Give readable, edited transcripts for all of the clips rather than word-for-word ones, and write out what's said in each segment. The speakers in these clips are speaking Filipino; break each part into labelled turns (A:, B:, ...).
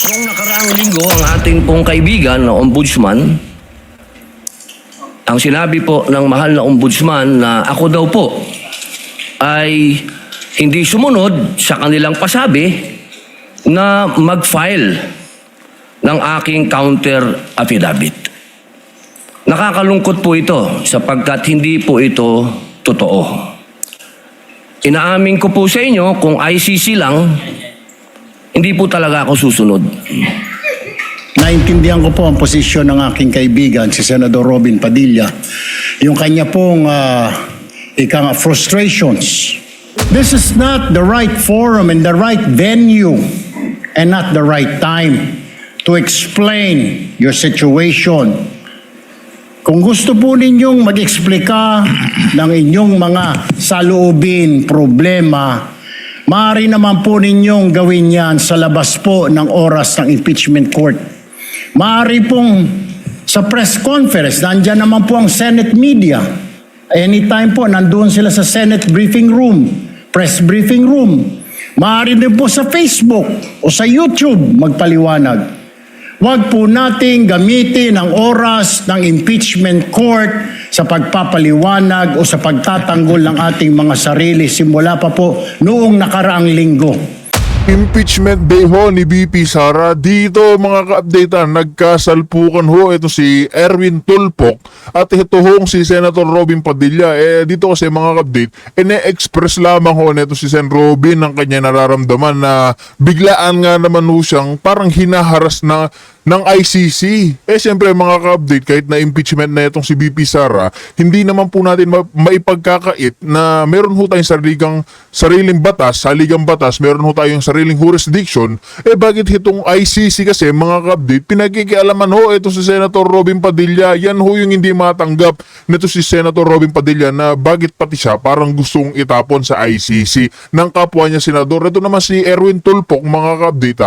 A: Noong nakaraang linggo, ang ating pong kaibigan na ombudsman, ang sinabi po ng mahal na ombudsman na ako daw po ay hindi sumunod sa kanilang pasabi na mag-file ng aking counter affidavit. Nakakalungkot po ito sapagkat hindi po ito totoo. Inaamin ko po sa inyo kung ICC lang, hindi po talaga ako susunod.
B: Naintindihan ko po ang posisyon ng aking kaibigan, si Senador Robin Padilla. Yung kanya pong frustrations. This is not the right forum and the right venue and not the right time to explain your situation. Kung gusto po ninyong mag-eksplika ng inyong mga saloobin, problema, maaari naman po ninyong gawin yan sa labas po ng oras ng impeachment court. Maaari pong sa press conference, nandyan naman po ang Senate media. Anytime po, nandun sila sa Senate briefing room, press briefing room. Maaari din po sa Facebook o sa YouTube magpaliwanag. Huwag po nating gamitin ang oras ng impeachment court sa pagpapaliwanag o sa pagtatanggol ng ating mga sarili simula pa po noong nakaraang linggo.
C: Impeachment day ho ni BP Sara. Dito mga ka-updatean, nagkasalpukan ho ito si Erwin Tulfok at ito hong si Senator Robin Padilla. Dito kasi mga ka-update, ine-express lamang ho nito si Sen Robin ang kanya nararamdaman na biglaan nga naman ho siyang parang hinaharas na ng ICC. Siyempre mga ka-update, kahit na impeachment na itong si BP Sara, hindi naman po natin maipagkakait na meron ho tayong sariling batas, saligang batas, meron ho tayong sariling jurisdiction. Bakit itong ICC kasi mga ka-update, pinagkikialaman ho ito si Senator Robin Padilla. Yan ho yung hindi matanggap nito si Senator Robin Padilla na bakit pati siya parang gustong itapon sa ICC ng kapwa niya senador. Ito naman si Erwin Tulfok mga ka-update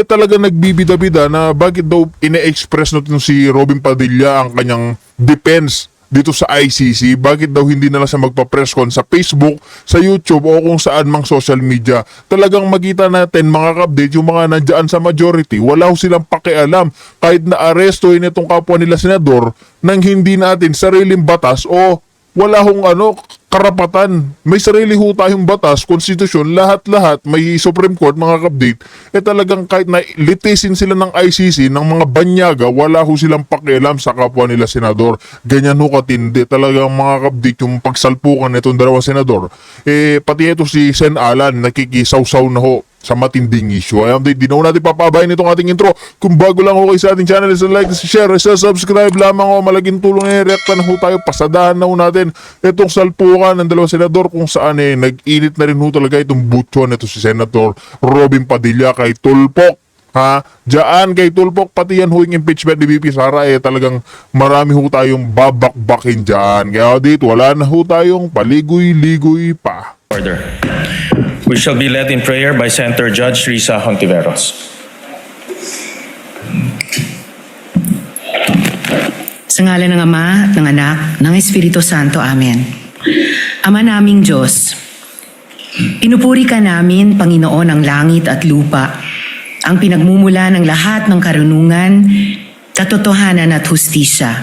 C: talaga nagbibida-bida na bakit daw ine-express natin si Robin Padilla ang kanyang defense dito sa ICC, bakit daw hindi na lang siya magpa-press con sa Facebook, sa YouTube o kung saan mang social media. Talagang makita natin mga ka-update, yung mga nandyan sa majority, wala ho silang pakialam kahit na arestuhin itong kapwa nila senador nang hindi natin sariling batas o wala hong karapatan. May sarili ho tayong batas, konstitusyon, lahat-lahat, may Supreme Court, mga ka-update. Talagang kahit na litisin sila ng ICC, ng mga banyaga, wala ho silang pakialam sa kapwa nila senador. Ganyan ho katindi. Talagang mga ka-update, yung pagsalpukan itong dalawang senador. Pati ito si Sen Alan, nakikisaw-saw na ho sa matinding issue. Ay, update, di na ho natin papabayin itong ating intro. Kung bago lang ho kayo sa ating channel, is like, share, subscribe lamang ho. Malaking tulong na reacta na ho tayo. Pasadahan na ho natin itong salpukan ng dalawang senador kung saan nag-init na rin ho talaga itong butso nito si Senator Robin Padilla kay Tulfok. Diyan kay Tulfok, pati yan ho yung impeachment ni BP Sara, talagang marami ho tayong babakbakin dyan. Kaya dito, wala na ho tayong paligoy-ligoy pa.
D: Order. We shall be led in prayer by Senator Judge Risa Hontiveros.
E: Sa ngalan ng Ama, ng Anak, ng Espiritu Santo. Amen. Ama naming Diyos, pinupuri ka namin, Panginoon ng langit at lupa, ang pinagmumula ng lahat ng karunungan, katotohanan at hustisya.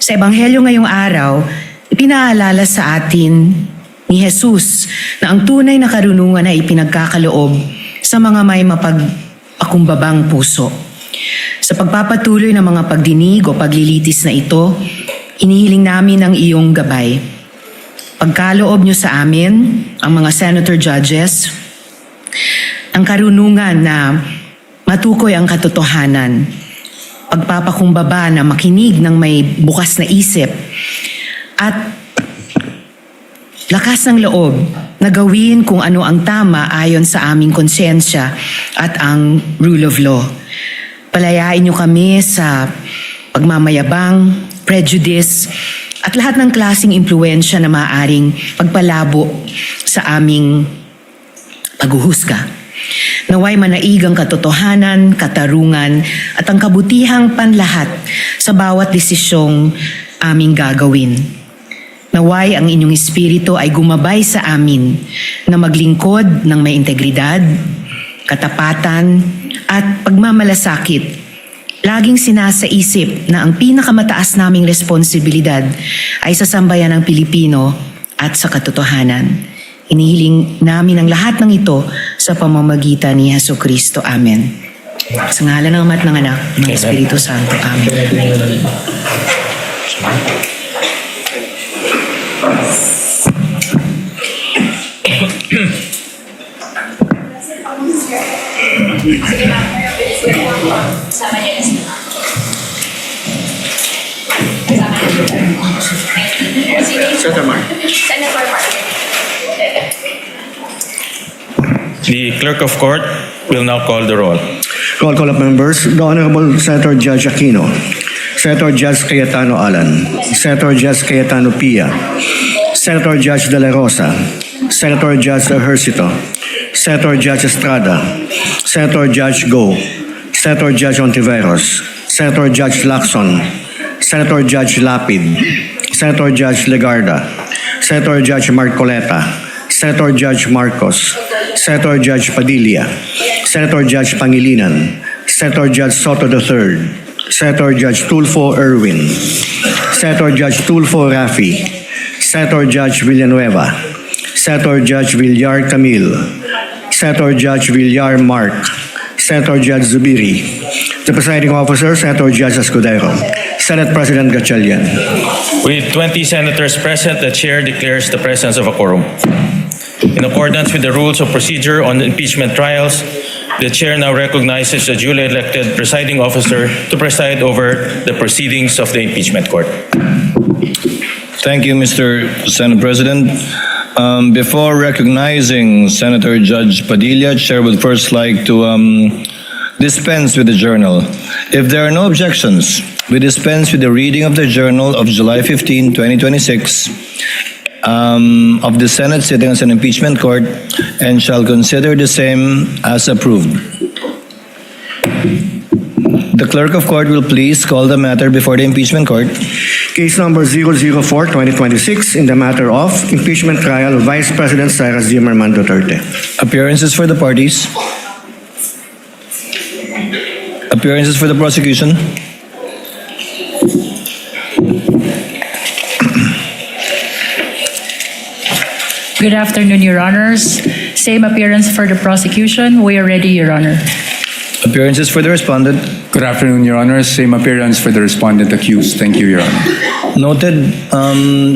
E: Sa Ebanghelyo ngayong araw, ipinaalala sa atin ni Jesus na ang tunay na karunungan ay ipinagkakaloob sa mga may mapagpakumbabang puso. Sa pagpapatuloy ng mga pagdinig o paglilitis na ito, inihiling namin ang iyong gabay. Pagkaloob niyo sa amin, ang mga senator judges, ang karunungan na matukoy ang katotohanan, pagpapakumbaba na makinig ng may bukas na isip, at lakas ng loob na gawin kung ano ang tama ayon sa aming konsensya at ang rule of law. Palayain niyo kami sa pagmamayabang, prejudice, at lahat ng klaseng impluensya na maaaring pagpalabo sa aming paghuhusga. Naway manaig ang katotohanan, katarungan, at ang kabutihang panlahat sa bawat desisyong aming gagawin. Naway ang inyong espiritu ay gumabay sa amin na maglingkod ng may integridad, katapatan, at pagmamalasakit, laging sinasaisip na ang pinakamataas naming responsibilidad ay sa sambayan ng Pilipino at sa katotohanan. Inihiling namin ang lahat ng ito sa pamamagitan ni Jesucristo. Amen. Sa ngalan ng Ama at ng Anak, ng Espiritu Santo. Amen.
D: The clerk of court will now call the roll.
F: Roll call of members. The Honorable Senator Judge Aquino. Senator Judge Cayetano Alan. Senator Judge Cayetano Pia. Senator Judge De La Rosa. Senator Judge Ejercito. Senator Judge Estrada. Senator Judge Go. Senator Judge Ontiveros. Senator Judge Lacson. Senator Judge Lapid. Senator Judge Legarda. Senator Judge Marcoleta. Senator Judge Marcos. Senator Judge Padilla. Senator Judge Pangilinan. Senator Judge Soto III. Senator Judge Tulfo Erwin. Senator Judge Tulfo Rafi. Senator Judge Villanueva. Senator Judge Villar Camille. Senator Judge Villar Mark. Senator Judge Zubiri. The presiding officer, Senator Judge Escudero. Senate President Gatchalian.
D: With 20 senators present, the chair declares the presence of a quorum. In accordance with the rules of procedure on impeachment trials, the chair now recognizes the duly elected presiding officer to preside over the proceedings of the impeachment court.
G: Thank you, Mr. Senate President. Before recognizing Senator Judge Padilla, Chair would first like to dispense with the journal. If there are no objections, we dispense with the reading of the journal of July 15, 2026 of the Senate sitting as an impeachment court and shall consider the same as approved. The clerk of court will please call the matter before the impeachment court.
F: Case number 004-2026 in the matter of impeachment trial of Vice President Sara Zimmerman Duterte.
G: Appearances for the parties. Appearances for the prosecution.
H: Good afternoon, Your Honors. Same appearance for the prosecution. We are ready, Your Honor.
G: Appearances for the respondent.
I: Good afternoon, Your Honor. Same appearance for the respondent accused. Thank you, Your Honor.
G: Noted.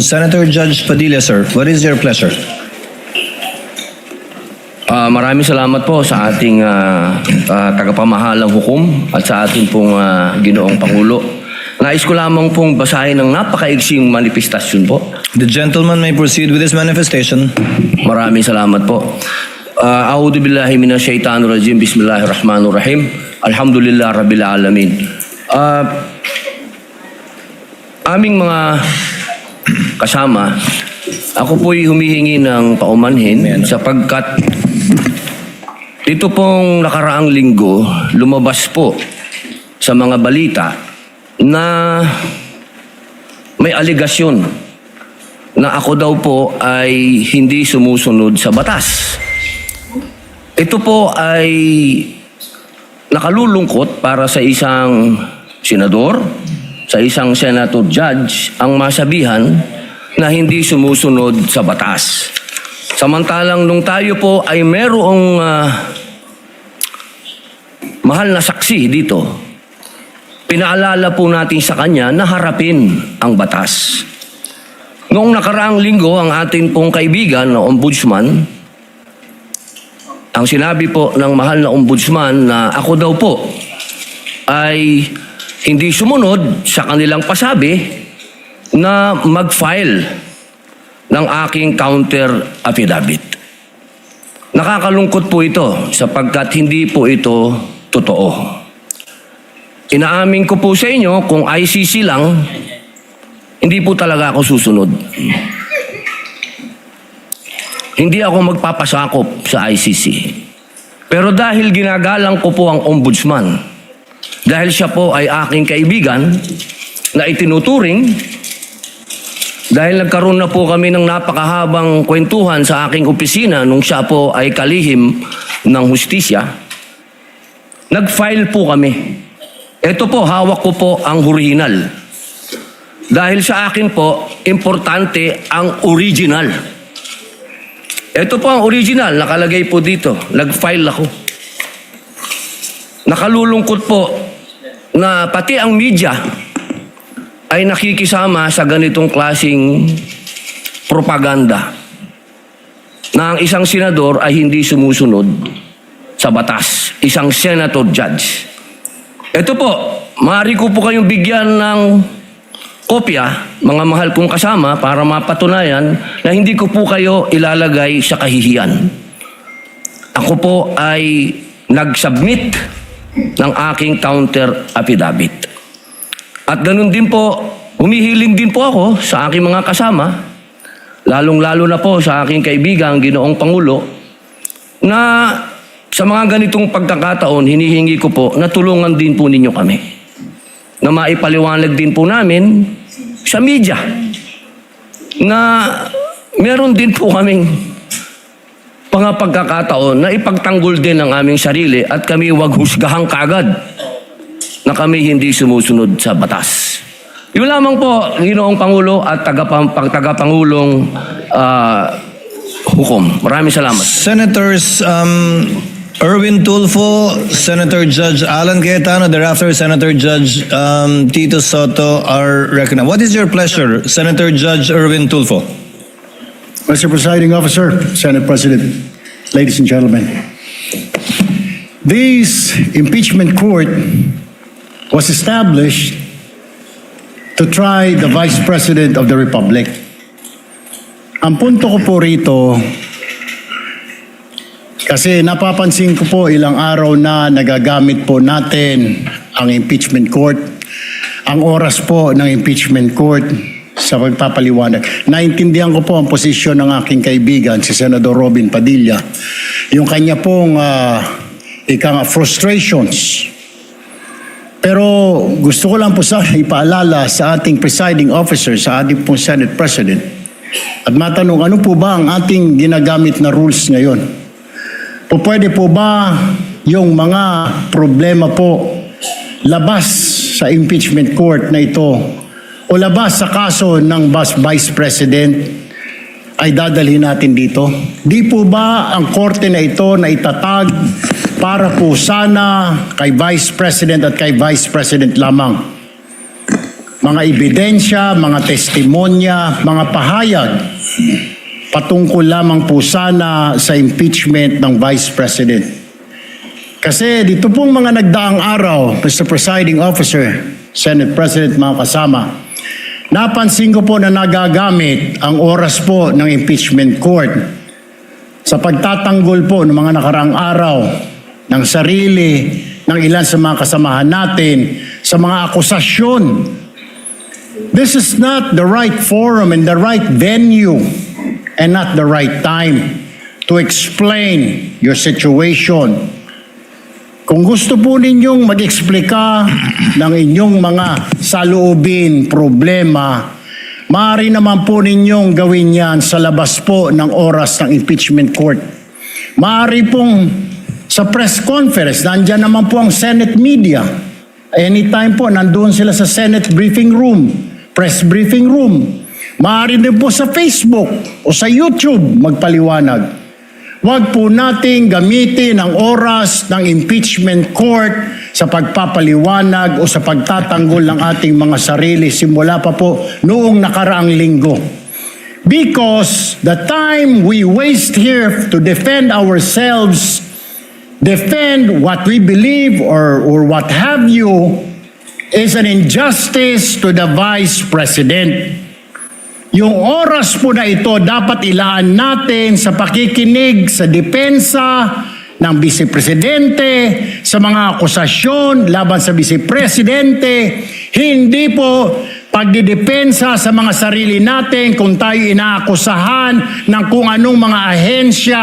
G: Senator Judge Padilla, sir, what is your pleasure?
A: Maraming salamat po sa ating tagapamahalang hukom at sa ating pong Ginoong Pangulo. Nais ko lamang pong basahin ng napakaigsing manifestasyon po.
G: The gentleman may proceed with his manifestation.
A: Maraming salamat po. A'udhu billahi minash shaitanir rajim. Bismillahirrahmanirrahim. Alhamdulillah rabbil alamin. Aming mga kasama, ako po'y humihingi ng paumanhin sapagkat ito pong nakaraang linggo lumabas po sa mga balita na may aligasyon na ako daw po ay hindi sumusunod sa batas. Ito po ay nakalulungkot para sa isang senador, sa isang senator judge, ang masabihan na hindi sumusunod sa batas. Samantalang nung tayo po ay merong mahal na saksi dito, pinaalala po natin sa kanya na harapin ang batas. Noong nakaraang linggo, ang atin pong kaibigan na ombudsman, ang sinabi po ng mahal na ombudsman na ako daw po ay hindi sumunod sa kanilang pasabi na mag-file ng aking counter affidavit. Nakakalungkot po ito sapagkat hindi po ito totoo. Inaamin ko po sa inyo, kung ICC lang, hindi po talaga ako susunod. Hindi ako magpapasakop sa ICC. Pero dahil ginagalang ko po ang ombudsman, dahil siya po ay aking kaibigan na itinuturing, dahil nagkaroon na po kami ng napakahabang kwentuhan sa aking opisina nung siya po ay kalihim ng hustisya, nag-file po kami. Ito po, hawak ko po ang original. Dahil sa akin po, importante ang original. Ito po ang original, nakalagay po dito. Nag-file ako. Nakalulungkot po na pati ang media ay nakikisama sa ganitong klasing propaganda na ang isang senador ay hindi sumusunod sa batas. Isang senator judge. Ito po, maaari ko po kayong bigyan ng kopya, mga mahal kong kasama, para mapatunayan na hindi ko po kayo ilalagay sa kahihiyan. Ako po ay nag-submit ng aking counter affidavit. At ganun din po, humihiling din po ako sa aking mga kasama, lalong-lalo na po sa aking kaibigan, Ginoong Pangulo, na sa mga ganitong pagkakataon, hinihingi ko po na tulungan din po ninyo kami. Na maipaliwanag din po namin sa media na meron din po kaming mga pagkakataon na ipagtanggol din ang aming sarili at kami wag husgahang kagad na kami hindi sumusunod sa batas. Yun lamang po, Ginoong Pangulo at tagapangulong hukom. Maraming salamat.
G: Senators Erwin Tulfo, Senator Judge Alan Cayetano, thereafter Senator Judge Tito Soto are recognized. What is your pleasure, Senator Judge Erwin Tulfo?
B: Mr. Presiding Officer, Senate President, ladies and gentlemen, this impeachment court was established to try the Vice President of the Republic. Ang punto ko po rito, kasi napapansin ko po ilang araw na nagagamit po natin ang impeachment court, ang oras po ng impeachment court sa pagpapaliwanag. Naintindihan ko po ang posisyon ng aking kaibigan, si Senador Robin Padilla, yung kanya pong frustrations. Pero gusto ko lang po sana ipaalala sa ating presiding officer, sa ating pong Senate President, at matanong ano po ba ang ating ginagamit na rules ngayon? Pwede po ba yung mga problema po labas sa impeachment court na ito o labas sa kaso ng Vice President ay dadalhin natin dito? Di po ba ang korte na ito na itatag para po sana kay Vice President at kay Vice President lamang? Mga ebidensya, mga testimonya, mga pahayag patungkol lamang po sana sa impeachment ng Vice President. Kasi dito pong mga nagdaang araw, Mr. Presiding Officer, Senate President, mga kasama, napansin ko po na nagagamit ang oras po ng impeachment court sa pagtatanggol po ng mga nakaraang araw ng sarili ng ilan sa mga kasamahan natin sa mga akusasyon. This is not the right forum and the right venue and not the right time to explain your situation. Kung gusto po ninyong mag-eksplika ng inyong mga saloobin, problema, maaari naman po ninyong gawin yan sa labas po ng oras ng impeachment court. Maaari pong sa press conference, nandyan naman po ang Senate media. Anytime po, nandun sila sa Senate briefing room, press briefing room. Maaari din po sa Facebook o sa YouTube magpaliwanag. Huwag po nating gamitin ang oras ng impeachment court sa pagpapaliwanag o sa pagtatanggol ng ating mga sarili simula pa po noong nakaraang linggo. Because the time we waste here to defend ourselves, defend what we believe or what have you, is an injustice to the Vice President. Yung oras po na ito dapat ilaan natin sa pakikinig sa depensa ng Vice Presidente, sa mga akusasyon laban sa Vice Presidente, hindi po pagdidepensa sa mga sarili natin kung tayo inaakusahan ng kung anong mga ahensya,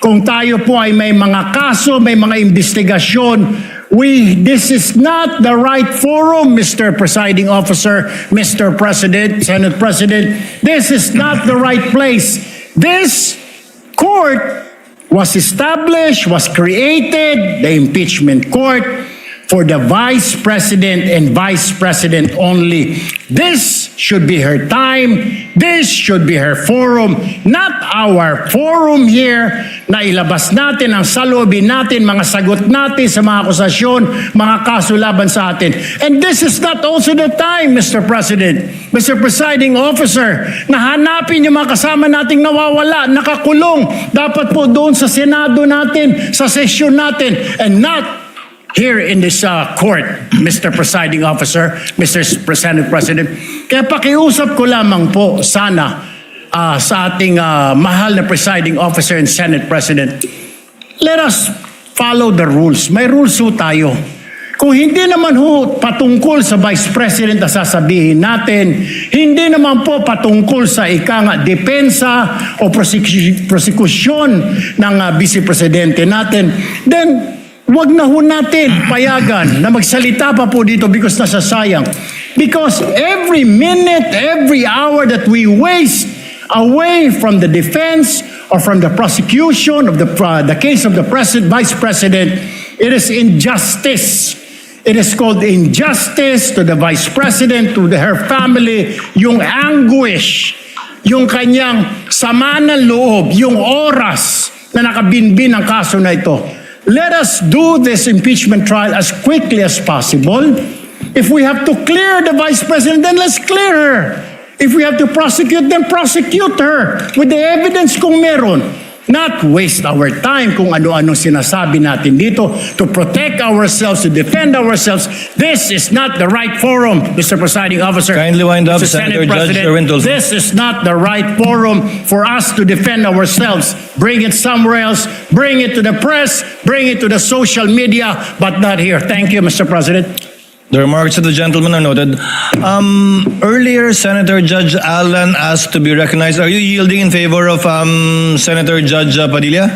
B: kung tayo po ay may mga kaso, may mga investigasyon. This is not the right forum, Mr. Presiding Officer, Mr. President, Senate President. This is not the right place. This court was established, was created, the impeachment court, for the Vice President and Vice President only. This should be her time. This should be her forum, not our forum here na ilabas natin ang saloobin natin, mga sagot natin sa mga akusasyon, mga kaso laban sa atin. And this is not also the time, Mr. President, Mr. Presiding Officer, na hanapin yung mga kasama nating nawawala, nakakulong. Dapat po doon sa Senado natin, sa sesyon natin, and not here in this court, Mr. Presiding Officer, Mr. Senate President. Kaya pakiusap ko lamang po sana sa ating mahal na Presiding Officer and Senate President, let us follow the rules. May rules ho tayo. Kung hindi naman ho patungkol sa Vice President na sasabihin natin, hindi naman po patungkol sa depensa o prosecution ng Vice Presidente natin, then wag na ho natin payagan na magsalita pa po dito because nasasayang. Because every minute, every hour that we waste away from the defense or from the prosecution of the case of the Vice President, it is injustice. It is called injustice to the Vice President, to her family, yung anguish, yung kanyang sama ng loob, yung oras na nakabinbin ang kaso na ito. Let us do this impeachment trial as quickly as possible. If we have to clear the Vice President, then let's clear her. If we have to prosecute, then prosecute her with the evidence kung meron. Not waste our time kung ano-anong sinasabi natin dito to protect ourselves, to defend ourselves. This is not the right forum, Mr. Presiding Officer.
G: Kindly wind up,
B: Mr.
G: Senator
B: Senate
G: Judge
B: President.
G: Erwin Tulfo.
B: This is not the right forum for us to defend ourselves. Bring it somewhere else. Bring it to the press. Bring it to the social media, but not here. Thank you, Mr. President.
G: The remarks of the gentleman are noted. Earlier, Senator Judge Allen asked to be recognized. Are you yielding in favor of Senator Judge Padilla?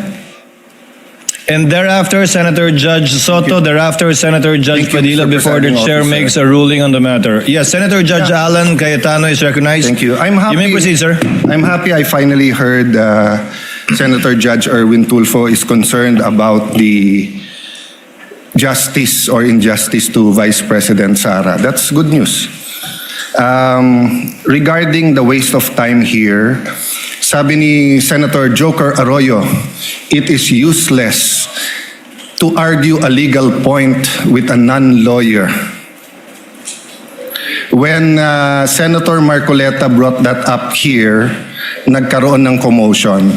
G: And thereafter, Senator Judge Soto, thereafter, Senator Judge
J: Thank you,
G: Padilla,
J: Mr.
G: before the
J: Presiding
G: chair
J: Officer.
G: makes a ruling on the matter. Yes, Senator Judge Allen Cayetano is recognized.
J: Thank you. I'm happy.
G: You may proceed, sir.
J: I'm happy I finally heard Senator Judge Erwin Tulfo is concerned about the justice or injustice to Vice President Sara. That's good news. Regarding the waste of time here, sabi ni Senator Joker Arroyo, it is useless to argue a legal point with a non-lawyer. When Senator Marcoleta brought that up here, nagkaroon ng commotion.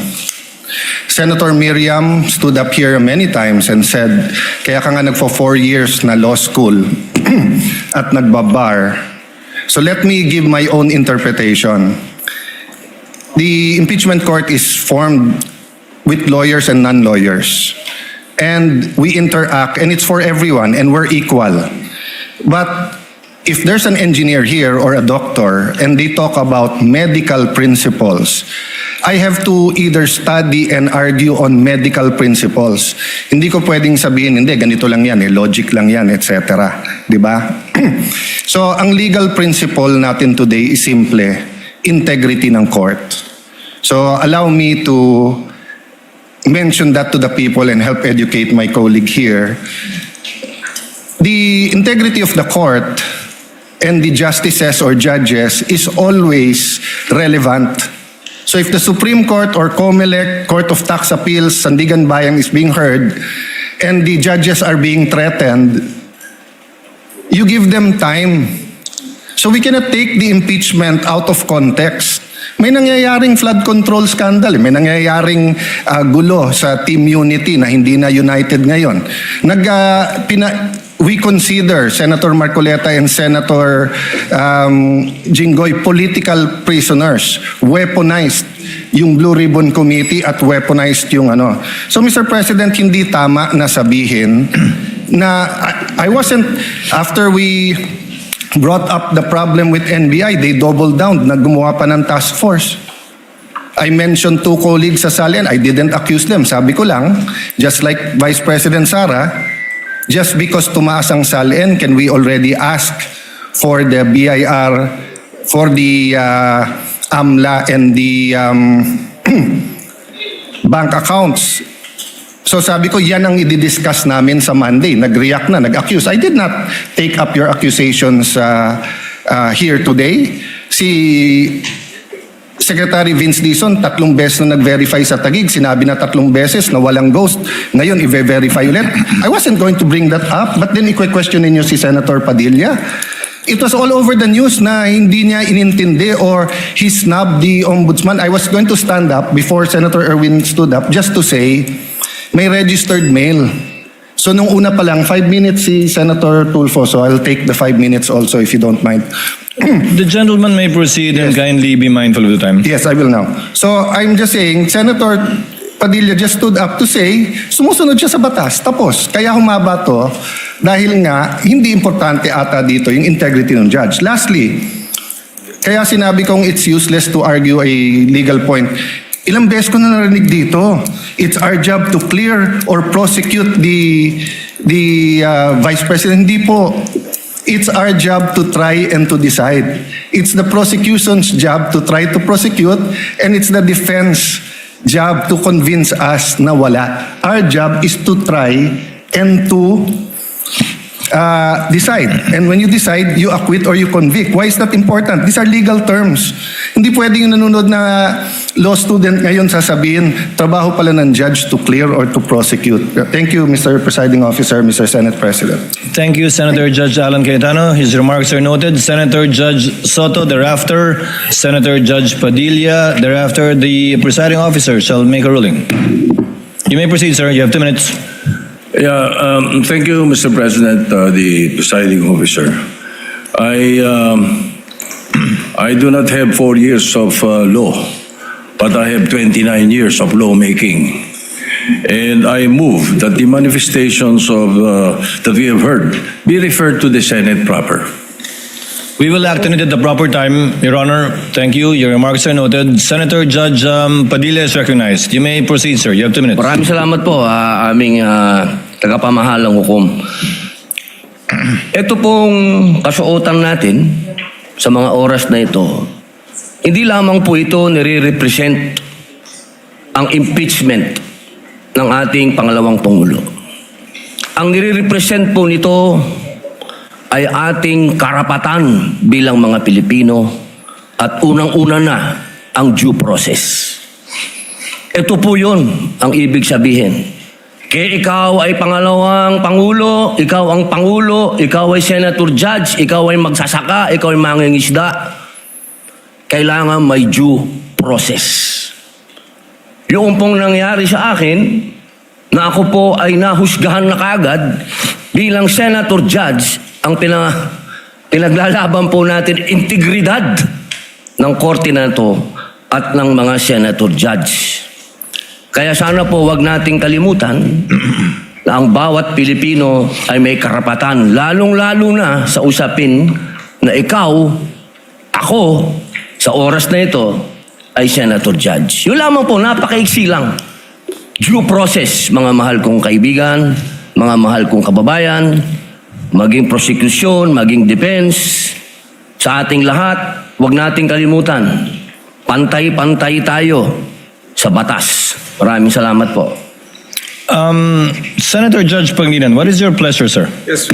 J: Senator Miriam stood up here many times and said, kaya ka nga nagfo 4 years na law school at nagbabar. So let me give my own interpretation. The impeachment court is formed with lawyers and non-lawyers. And we interact, and it's for everyone, and we're equal. But if there's an engineer here or a doctor, and they talk about medical principles, I have to either study and argue on medical principles. Hindi ko pwedeng sabihin, hindi, ganito lang yan, logic lang yan, etc. Di ba? So, ang legal principle natin today is simple, integrity ng court. So, allow me to mention that to the people and help educate my colleague here. The integrity of the court and the justices or judges is always relevant. So if the Supreme Court or COMELEC, Court of Tax Appeals, Sandigan Bayan is being heard and the judges are being threatened, you give them time. So we cannot take the impeachment out of context. May nangyayaring flood control scandal, may nangyayaring gulo sa Team Unity na hindi na united ngayon. We consider Senator Marcoleta and Senator Jinggoy political prisoners, weaponized yung Blue Ribbon Committee at weaponized yung ano. So Mr. President, hindi tama na sabihin na I wasn't, after we brought up the problem with NBI, they doubled down, naggumawa pa ng task force. I mentioned 2 colleagues sa Salian, I didn't accuse them. Sabi ko lang, just like Vice President Sara, just because tumaas ang SALN, can we already ask for the BIR, for the AMLA and the bank accounts So sabi ko, yan ang i-discuss namin sa Monday. Nag-react na, nag-accuse. I did not take up your accusations here today. Si Secretary Vince Dizon, 3 beses na nag-verify sa Taguig. Sinabi na 3 beses na walang ghost. Ngayon, i-verify ulit. I wasn't going to bring that up, but then i-question ninyo si Senator Padilla. It was all over the news na hindi niya inintindi or he snubbed the ombudsman. I was going to stand up before Senator Erwin stood up just to say, may registered mail. So nung una pa lang, 5 minutes si Senator Tulfo, so I'll take the 5 minutes also if you don't mind.
G: The gentleman may proceed and kindly be mindful of the time.
J: Yes, I will now. So I'm just saying, Senator Padilla just stood up to say, sumusunod siya sa batas. Tapos, kaya humaba to dahil nga hindi importante ata dito yung integrity ng judge. Lastly, kaya sinabi kong it's useless to argue a legal point. Ilang beses ko na narinig dito. It's our job to clear or prosecute the Vice President. Hindi po. It's our job to try and to decide. It's the prosecution's job to try to prosecute, and it's the defense job to convince us na wala. Our job is to try and to decide. And when you decide, you acquit or you convict. Why is that important? These are legal terms. Hindi pwedeng yung nanonood na law student ngayon sasabihin, trabaho pala ng judge to clear or to prosecute. Thank you, Mr. Presiding Officer, Mr. Senate President.
G: Thank you, Senator Judge Alan Cayetano. His remarks are noted. Senator Judge Soto, thereafter, Senator Judge Padilla, thereafter, the presiding officer shall make a ruling. You may proceed, sir. You have 2 minutes.
K: Yeah, thank you, Mr. President, the presiding officer. I do not have 4 years of law, but I have 29 years of lawmaking. And I move that the manifestations of that we have heard be referred to the Senate proper.
G: We will act on it at the proper time, Your Honor. Thank you. Your remarks are noted. Senator Judge Padilla is recognized. You may proceed, sir. You have 2 minutes.
A: Maraming salamat po, aming tagapamahalang hukom. Ito pong kasuotan natin sa mga oras na ito, hindi lamang po ito nire-represent ang impeachment ng ating pangalawang Pangulo. Ang nire-represent po nito ay ating karapatan bilang mga Pilipino at unang-una na ang due process. Ito po yun ang ibig sabihin. Kaya ikaw ay pangalawang Pangulo, ikaw ang Pangulo, ikaw ay Senator Judge, ikaw ay magsasaka, ikaw ay mangingisda. Kailangan may due process. Yung pong nangyari sa akin, na ako po ay nahusgahan na kagad bilang Senator Judge, ang pinaglalaban po natin integridad ng korte na ito at ng mga Senator Judge. Kaya sana po wag nating kalimutan na ang bawat Pilipino ay may karapatan, lalong-lalo na sa usapin na ikaw, ako, sa oras na ito, ay Senator Judge. Yun lamang po, napakaiksi lang. Due process, mga mahal kong kaibigan, mga mahal kong kababayan, maging prosecution, maging defense, sa ating lahat, wag nating kalimutan, pantay-pantay tayo sa batas. Maraming salamat po.
G: Senator Judge Pangilinan, what is your pleasure, sir?
L: Yes,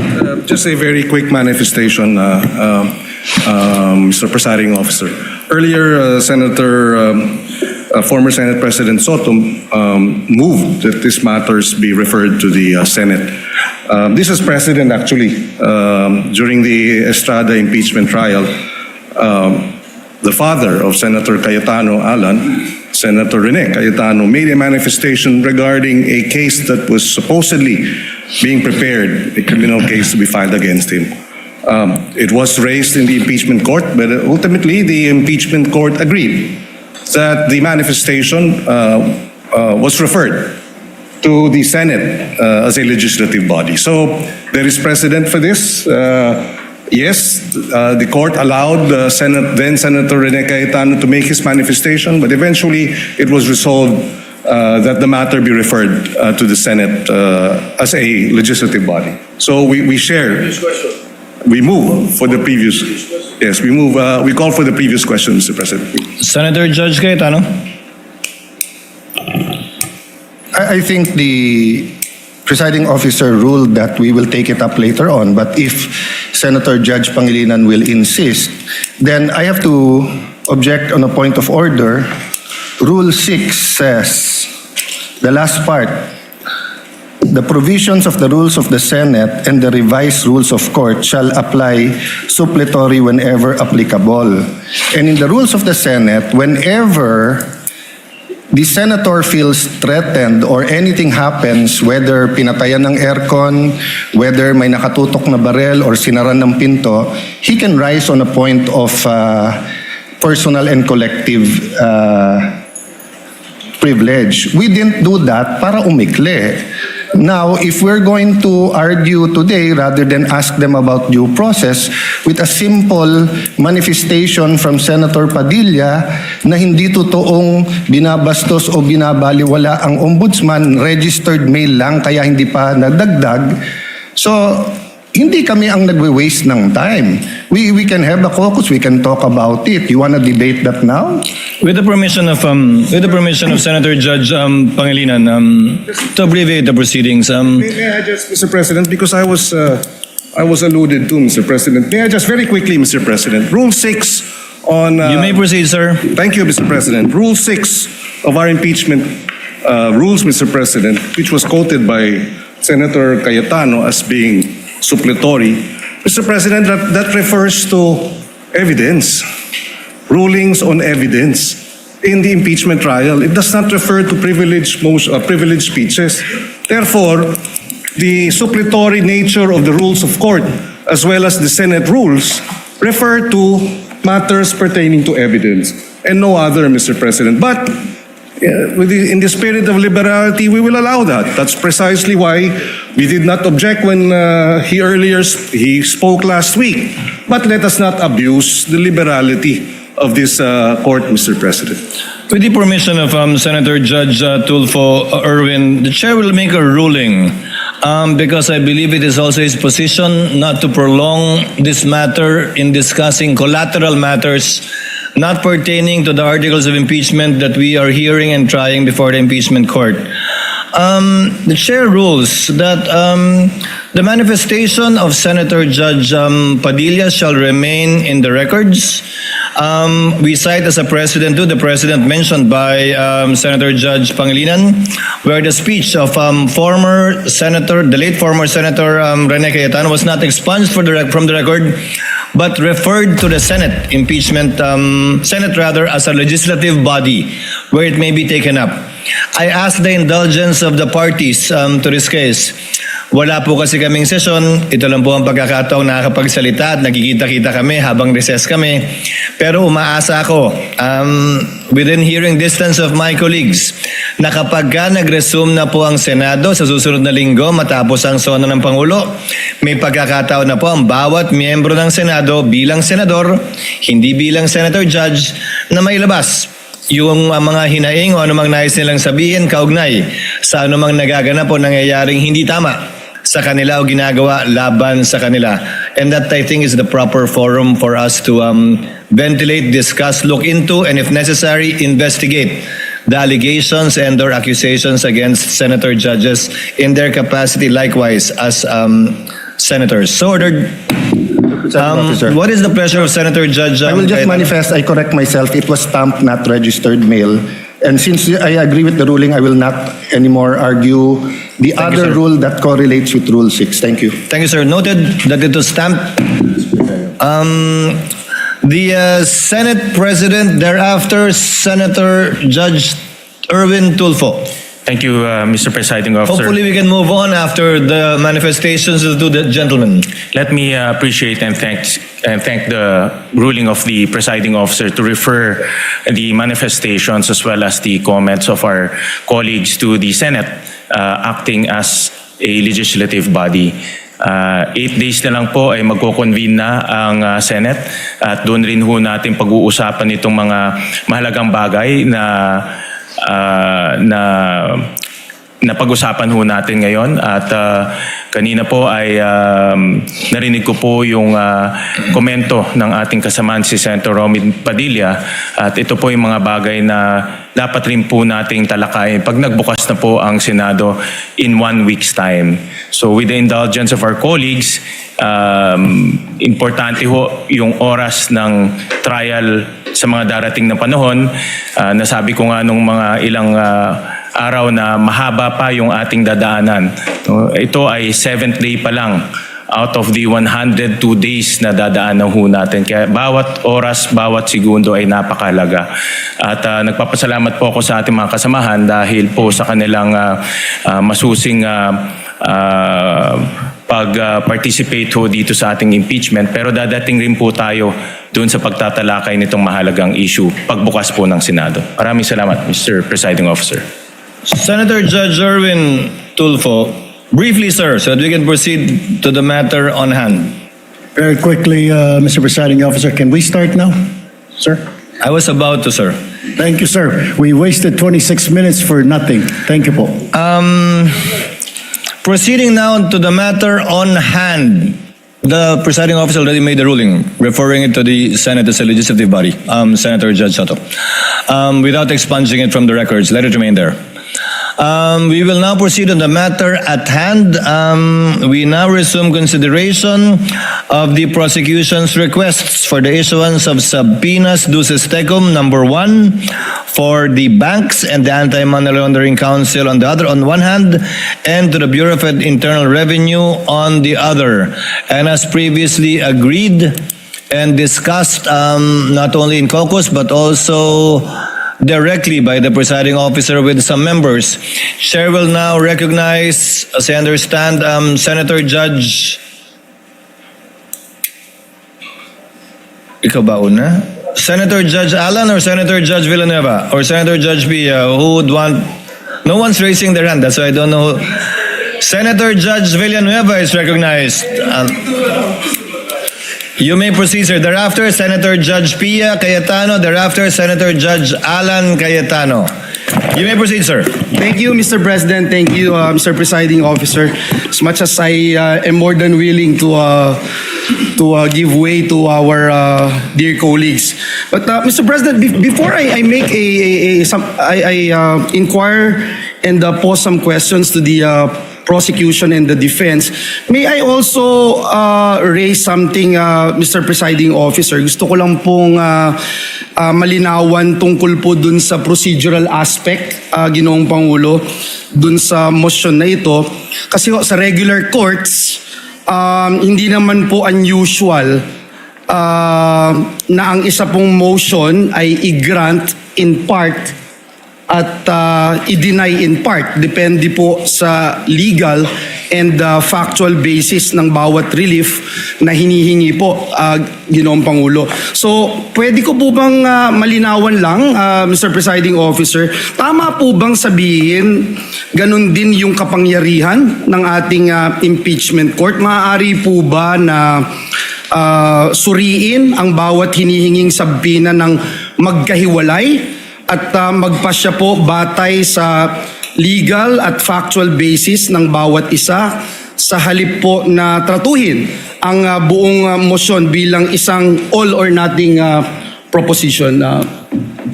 L: just a very quick manifestation, Mr. Presiding Officer. Earlier, former Senate President Soto moved that these matters be referred to the Senate. This is precedent, actually. During the Estrada impeachment trial, the father of Senator Cayetano Alan, Senator Rene Cayetano, made a manifestation regarding a case that was supposedly being prepared, a criminal case to be filed against him. It was raised in the impeachment court, but ultimately the impeachment court agreed that the manifestation was referred to the Senate as a legislative body. So there is precedent for this. Yes, the court allowed then Senator Rene Cayetano to make his manifestation, but eventually it was resolved that the matter be referred to the Senate as a legislative body. So we share. We move for the previous. Yes, we move. We call for the previous question, Mr. President.
G: Senator Judge Cayetano.
J: I think the presiding officer ruled that we will take it up later on, but if Senator Judge Pangilinan will insist, then I have to object on a point of order. Rule 6 says, the last part, the provisions of the rules of the Senate and the revised rules of court shall apply suppletory whenever applicable. And in the rules of the Senate, whenever the senator feels threatened or anything happens, whether pinatayan ng aircon, whether may nakatutok na barel or sinaran ng pinto, he can rise on a point of personal and collective privilege. We didn't do that para umikli. Now, if we're going to argue today rather than ask them about due process with a simple manifestation from Senator Padilla na hindi totoong binabastos o binabaliwala ang ombudsman, registered mail lang kaya hindi pa nadagdag. So, hindi kami ang nagwe-waste ng time. We can have a caucus, we can talk about it. You want to debate that now?
G: With the permission of Senator Judge Pangilinan, to abbreviate the proceedings,
L: May I just, Mr. President, because I was alluded to, Mr. President. May I just very quickly, Mr. President, Rule 6 on...
G: you may proceed, sir.
L: Thank you, Mr. President. Rule 6 of our impeachment rules, Mr. President, which was quoted by Senator Cayetano as being suppletory. Mr. President, that refers to evidence, rulings on evidence in the impeachment trial. It does not refer to privileged speeches. Therefore, the suppletory nature of the rules of court as well as the Senate rules refer to matters pertaining to evidence and no other, Mr. President. But in the spirit of liberality, we will allow that. That's precisely why we did not object when he spoke last week. But let us not abuse the liberality of this court, Mr. President.
G: With the permission of Senator Judge Tulfo Erwin, the chair will make a ruling because I believe it is also his position not to prolong this matter in discussing collateral matters not pertaining to the articles of impeachment that we are hearing and trying before the impeachment court. The chair rules that the manifestation of Senator Judge Padilla shall remain in the records. We cite as a precedent to the precedent mentioned by Senator Judge Pangilinan, where the speech of the late former Senator Rene Cayetano was not expunged from the record, but referred to the Senate as a legislative body where it may be taken up. I ask the indulgence of the parties to this case. Wala po kasi kaming session. Ito lang po ang pagkakataong nakakapagsalita at nagkikita-kita kami habang recess kami. Pero umaasa ako, within hearing distance of my colleagues, na kapag nag-resume na po ang Senado sa susunod na linggo matapos ang sona ng Pangulo, may pagkakataon na po ang bawat miyembro ng Senado bilang senador, hindi bilang senator judge, na mailabas yung mga hinaing o anumang nais nilang sabihin kaugnay sa anumang nagaganap o nangyayaring hindi tama sa kanila o ginagawa laban sa kanila. And that I think is the proper forum for us to ventilate, discuss, look into, and if necessary, investigate the allegations and or accusations against senator judges in their capacity likewise as senators. So ordered. What is the pleasure of Senator Judge?
J: I will just manifest, I correct myself, it was stamped, not registered mail. And since I agree with the ruling, I will not anymore argue the other rule that correlates with Rule 6. Thank you.
G: Thank you, sir. Noted that it was stamped. The Senate President, thereafter, Senator Judge Erwin Tulfo.
D: Thank you, Mr. Presiding Officer.
G: Hopefully we can move on after the manifestations of the gentlemen.
D: Let me appreciate and thank the ruling of the presiding officer to refer the manifestations as well as the comments of our colleagues to the Senate acting as a legislative body. 8 days na lang po ay magko-convene na ang Senate at doon rin ho natin pag-uusapan itong mga mahalagang bagay na napag-usapan ho natin ngayon at kanina po ay narinig ko po yung komento ng ating kasamaan si Senator Robin Padilla at ito po yung mga bagay na dapat rin po nating talakayin pag nagbukas na po ang Senado in 1 week's time. So with the indulgence of our colleagues, importante ho yung oras ng trial sa mga darating na panahon. Nasabi ko nga nung mga ilang araw na mahaba pa yung ating dadaanan. Ito ay 7th day pa lang out of the 102 days na dadaanan ho natin. Kaya bawat oras, bawat segundo ay napakalaga. At nagpapasalamat po ako sa ating mga kasamahan dahil po sa kanilang masusing pag-participate ho dito sa ating impeachment. Pero dadating rin po tayo doon sa pagtatalakay nitong mahalagang issue pagbukas po ng Senado. Maraming salamat, Mr. Presiding Officer.
G: Senator Judge Erwin Tulfo, briefly, sir, so that we can proceed to the matter on hand.
B: Very quickly, Mr. Presiding Officer, can we start now, sir?
G: I was about to, sir.
B: Thank you, sir. We wasted 26 minutes for nothing. Thank you po.
G: Proceeding now to the matter on hand. The presiding officer already made the ruling, referring it to the Senate as a legislative body, Senator Judge Soto. Without expunging it from the records, let it remain there. We will now proceed on the matter at hand. We now resume consideration of the prosecution's requests for the issuance of subpoenas duces tecum number 1 for the banks and the Anti-Money Laundering Council on one hand, and to the Bureau of Internal Revenue on the other. And as previously agreed and discussed, not only in caucus but also directly by the presiding officer with some members. Chair will now recognize, as I understand, Senator Judge... Ikaw ba una? Senator Judge Alan or Senator Judge Villanueva? Or Senator Judge Pia? Who would want... No one's raising their hand, that's why I don't know. Senator Judge Villanueva is recognized. You may proceed, sir. Thereafter, Senator Judge Pia Cayetano. Thereafter, Senator Judge Alan Cayetano. You may proceed, sir.
M: Thank you, Mr. President. Thank you, Mr. Presiding Officer. As much as I am more than willing to give way to our dear colleagues, but Mr. President, before I make I inquire and pose some questions to the prosecution and the defense, may I also raise something, Mr. Presiding Officer? Gusto ko lang pong malinawan tungkol po dun sa procedural aspect, Ginoong Pangulo, dun sa motion na ito. Kasi sa regular courts, hindi naman po unusual na ang isa pong motion ay i-grant in part at i-deny in part. Depende po sa legal and factual basis ng bawat relief na hinihingi po, Ginoong Pangulo. So, pwede ko po bang malinawan lang, Mr. Presiding Officer, tama po bang sabihin ganun din yung kapangyarihan ng ating impeachment court? Maaari po ba na suriin ang bawat hinihinging sabina ng magkahiwalay at magpasya po batay sa legal at factual basis ng bawat isa sa halip po na tratuhin ang buong motion bilang isang all or nothing proposition?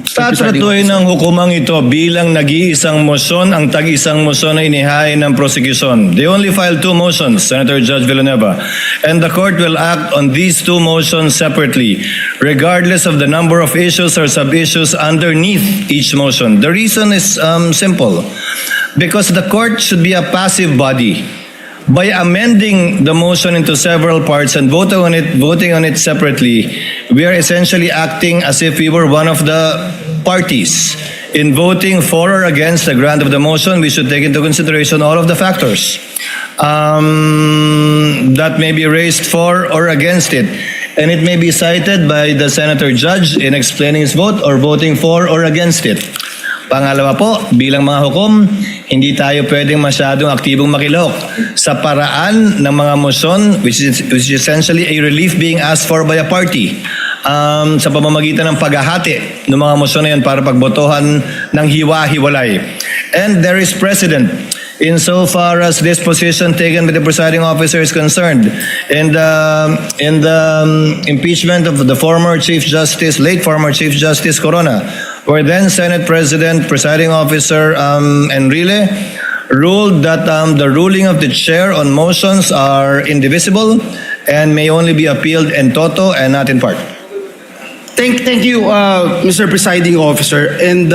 G: Tatratuhin ng hukumang ito bilang nag-iisang motion ang tag-isang motion na inihain ng prosecution. They only filed 2 motions, Senator Judge Villanueva, and the court will act on these 2 motions separately, regardless of the number of issues or sub-issues underneath each motion. The reason is simple, because the court should be a passive body. By amending the motion into several parts and voting on it separately, we are essentially acting as if we were one of the parties. In voting for or against the grant of the motion, we should take into consideration all of the factors that may be raised for or against it. And it may be cited by the Senator Judge in explaining his vote or voting for or against it. Pangalawa po, bilang mga hukom, hindi tayo pwedeng masyadong aktibong makilahok sa paraan ng mga motion which is essentially a relief being asked for by a party sa pamamagitan ng paghahati ng mga motion na yan para pagbotohan ng hiwa-hiwalay. And there is precedent insofar as this position taken by the presiding officer is concerned. In the impeachment of the late former Chief Justice Corona, where then Senate President, presiding officer Enrile ruled that the ruling of the chair on motions are indivisible and may only be appealed in toto and not in part.
M: Thank you, Mr. Presiding Officer. And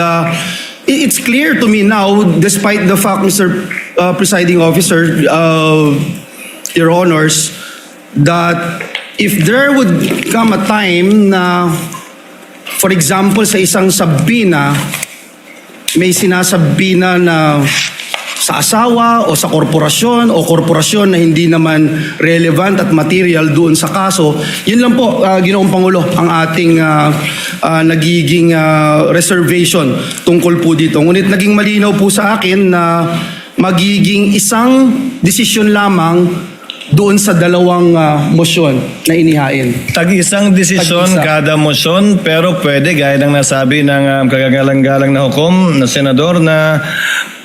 M: it's clear to me now, despite the fact, Mr. Presiding Officer, Your Honors, that if there would come a time na, for example, sa isang sabina, may sinasabina na sa asawa o sa korporasyon o korporasyon na hindi naman relevant at material doon sa kaso, yun lang po, Ginoong Pangulo, ang ating nagiging reservation tungkol po dito. Ngunit naging malinaw po sa akin na magiging isang desisyon lamang doon sa dalawang motion na inihain.
G: Tag-isang desisyon kada motion, pero pwede, gaya ng nasabi ng kagagalang-galang na hukom na senador, na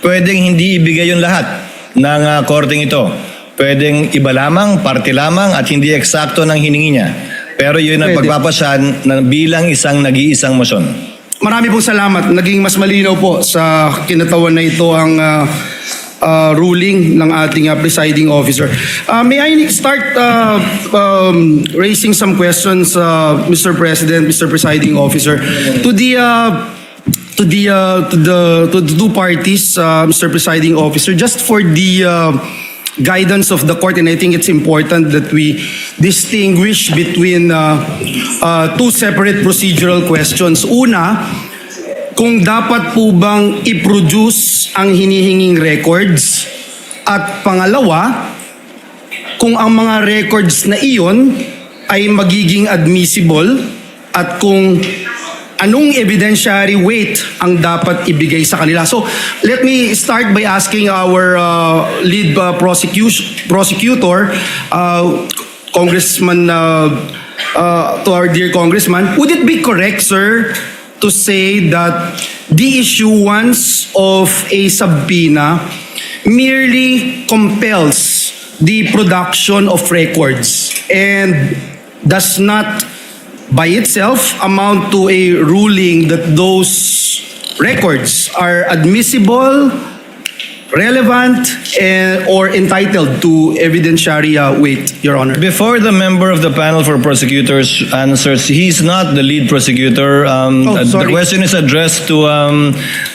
G: pwedeng hindi ibigay yung lahat ng korteng ito. Pwedeng iba lamang, parte lamang, at hindi eksakto ng hiningi niya. Pero yun ang pagpapasyan na bilang isang nag-iisang motion.
M: Marami pong salamat. Naging mas malinaw po sa kinatawan na ito ang ruling ng ating presiding officer. May I start raising some questions, Mr. President, Mr. Presiding Officer, to the two parties, Mr. Presiding Officer, just for the guidance of the court, and I think it's important that we distinguish between two separate procedural questions. Una, kung dapat po bang i-produce ang hinihinging records, at pangalawa, kung ang mga records na iyon ay magiging admissible, at kung anong evidentiary weight ang dapat ibigay sa kanila. So, let me start by asking our lead prosecutor, Congressman, to our dear Congressman, would it be correct, sir, to say that the issuance of a subpoena merely compels the production of records and does not by itself amount to a ruling that those records are admissible, relevant, or entitled to evidentiary weight, Your Honor?
G: Before the member of the panel for prosecutors answers, he's not the lead prosecutor. The
M: sorry.
G: question is addressed to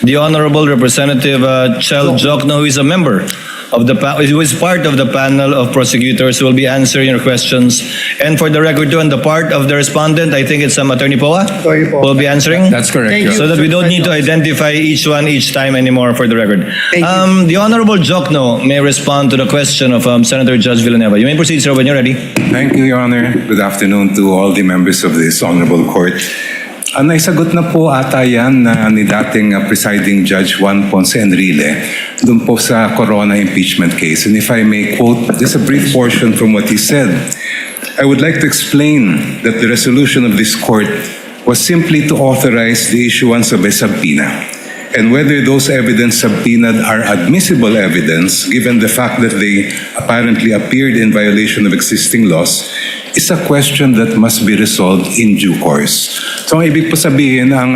G: the Honorable Representative Chel Jokno, who is a member of who is part of the panel of prosecutors who will be answering your questions. And for the record, too, on the part of the respondent, I think it's Attorney Poa
M: Attorney Poa.
G: will be answering.
I: That's correct.
M: Thank you.
G: So that we don't need to identify each one each time anymore for the record.
M: Thank you.
G: The Honorable Jokno may respond to the question of Senator Judge Villanueva. You may proceed, sir, when you're ready.
N: Thank you, Your Honor. Good afternoon to all the members of this honorable court. Naisagot na po ata yan ni dating presiding Judge Juan Ponce Enrile dun po sa Corona impeachment case. And if I may quote just a brief portion from what he said, I would like to explain that the resolution of this court was simply to authorize the issuance of a subpoena. And whether those evidence subpoenaed are admissible evidence, given the fact that they apparently appeared in violation of existing laws, is a question that must be resolved in due course. So ang ibig po sabihin, ang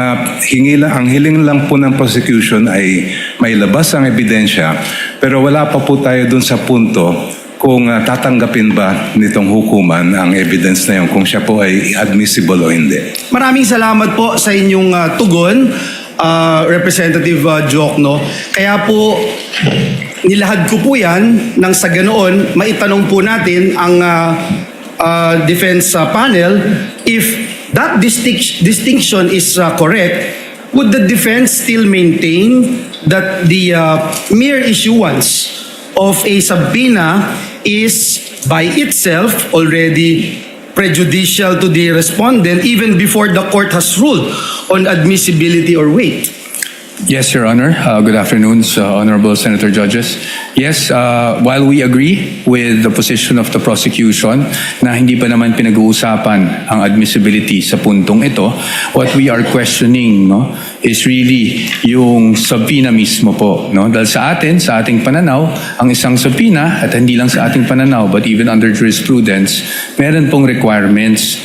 N: hiling lang po ng prosecution ay mailabas ang ebidensya, pero wala pa po tayo dun sa punto kung tatanggapin ba nitong hukuman ang evidence na yun, kung siya po ay admissible o hindi.
M: Maraming salamat po sa inyong tugon, Representative Jokno. Kaya po, nilahad ko po yan nang sa ganoon, maitanong po natin ang defense panel, if that distinction is correct, would the defense still maintain that the mere issuance of a subpoena is by itself already prejudicial to the respondent even before the court has ruled on admissibility or weight?
I: Yes, Your Honor. Good afternoon, Honorable Senator Judges. Yes, while we agree with the position of the prosecution na hindi pa naman pinag-uusapan ang admissibility sa puntong ito, what we are questioning is really yung subpoena mismo po. Dahil sa ating pananaw, ang isang subpoena, at hindi lang sa ating pananaw, but even under jurisprudence, meron pong requirements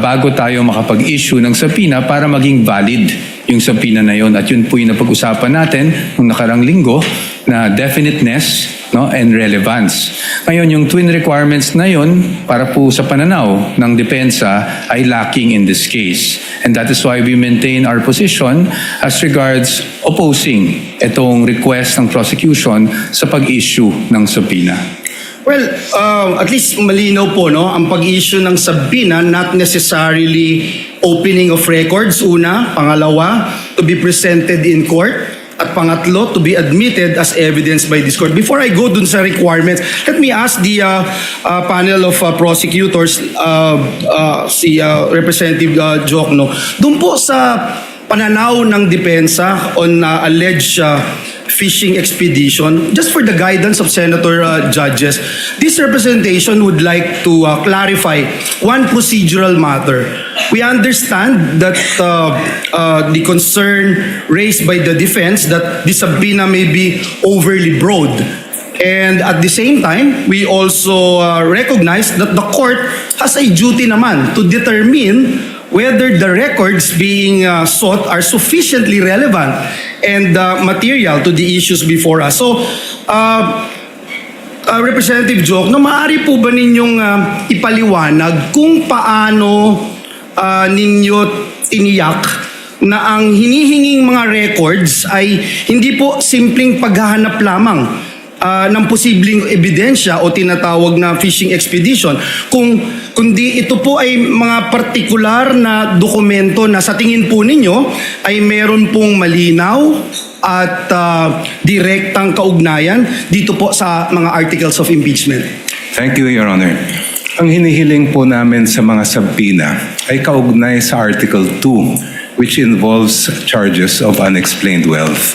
I: bago tayo makapag-issue ng subpoena para maging valid yung subpoena na yun. At yun po yung napag-usapan natin nung nakarang linggo na definiteness and relevance. Ngayon, yung twin requirements na yun para po sa pananaw ng depensa ay lacking in this case. And that is why we maintain our position as regards opposing itong request ng prosecution sa pag-issue ng subpoena.
M: Well, at least malinaw po, ang pag-issue ng subpoena, not necessarily opening of records, una. Pangalawa, to be presented in court. At pangatlo, to be admitted as evidence by this court. Before I go dun sa requirements, let me ask the panel of prosecutors, si Representative Jokno, dun po sa pananaw ng depensa on alleged fishing expedition, just for the guidance of Senator Judges, this representation would like to clarify one procedural matter. We understand that the concern raised by the defense that the subpoena may be overly broad. And at the same time, we also recognize that the court has a duty naman to determine whether the records being sought are sufficiently relevant and material to the issues before us. So, Representative Jok, maaari po ba ninyong ipaliwanag kung paano ninyo tiniyak na ang hinihinging mga records ay hindi po simpleng paghahanap lamang ng posibleng ebidensya o tinatawag na fishing expedition, kundi ito po ay mga partikular na dokumento na sa tingin po ninyo ay meron pong malinaw at direktang kaugnayan dito po sa mga articles of impeachment.
N: Thank you, Your Honor. Ang hinihiling po namin sa mga subpoena ay kaugnay sa Article 2, which involves charges of unexplained wealth.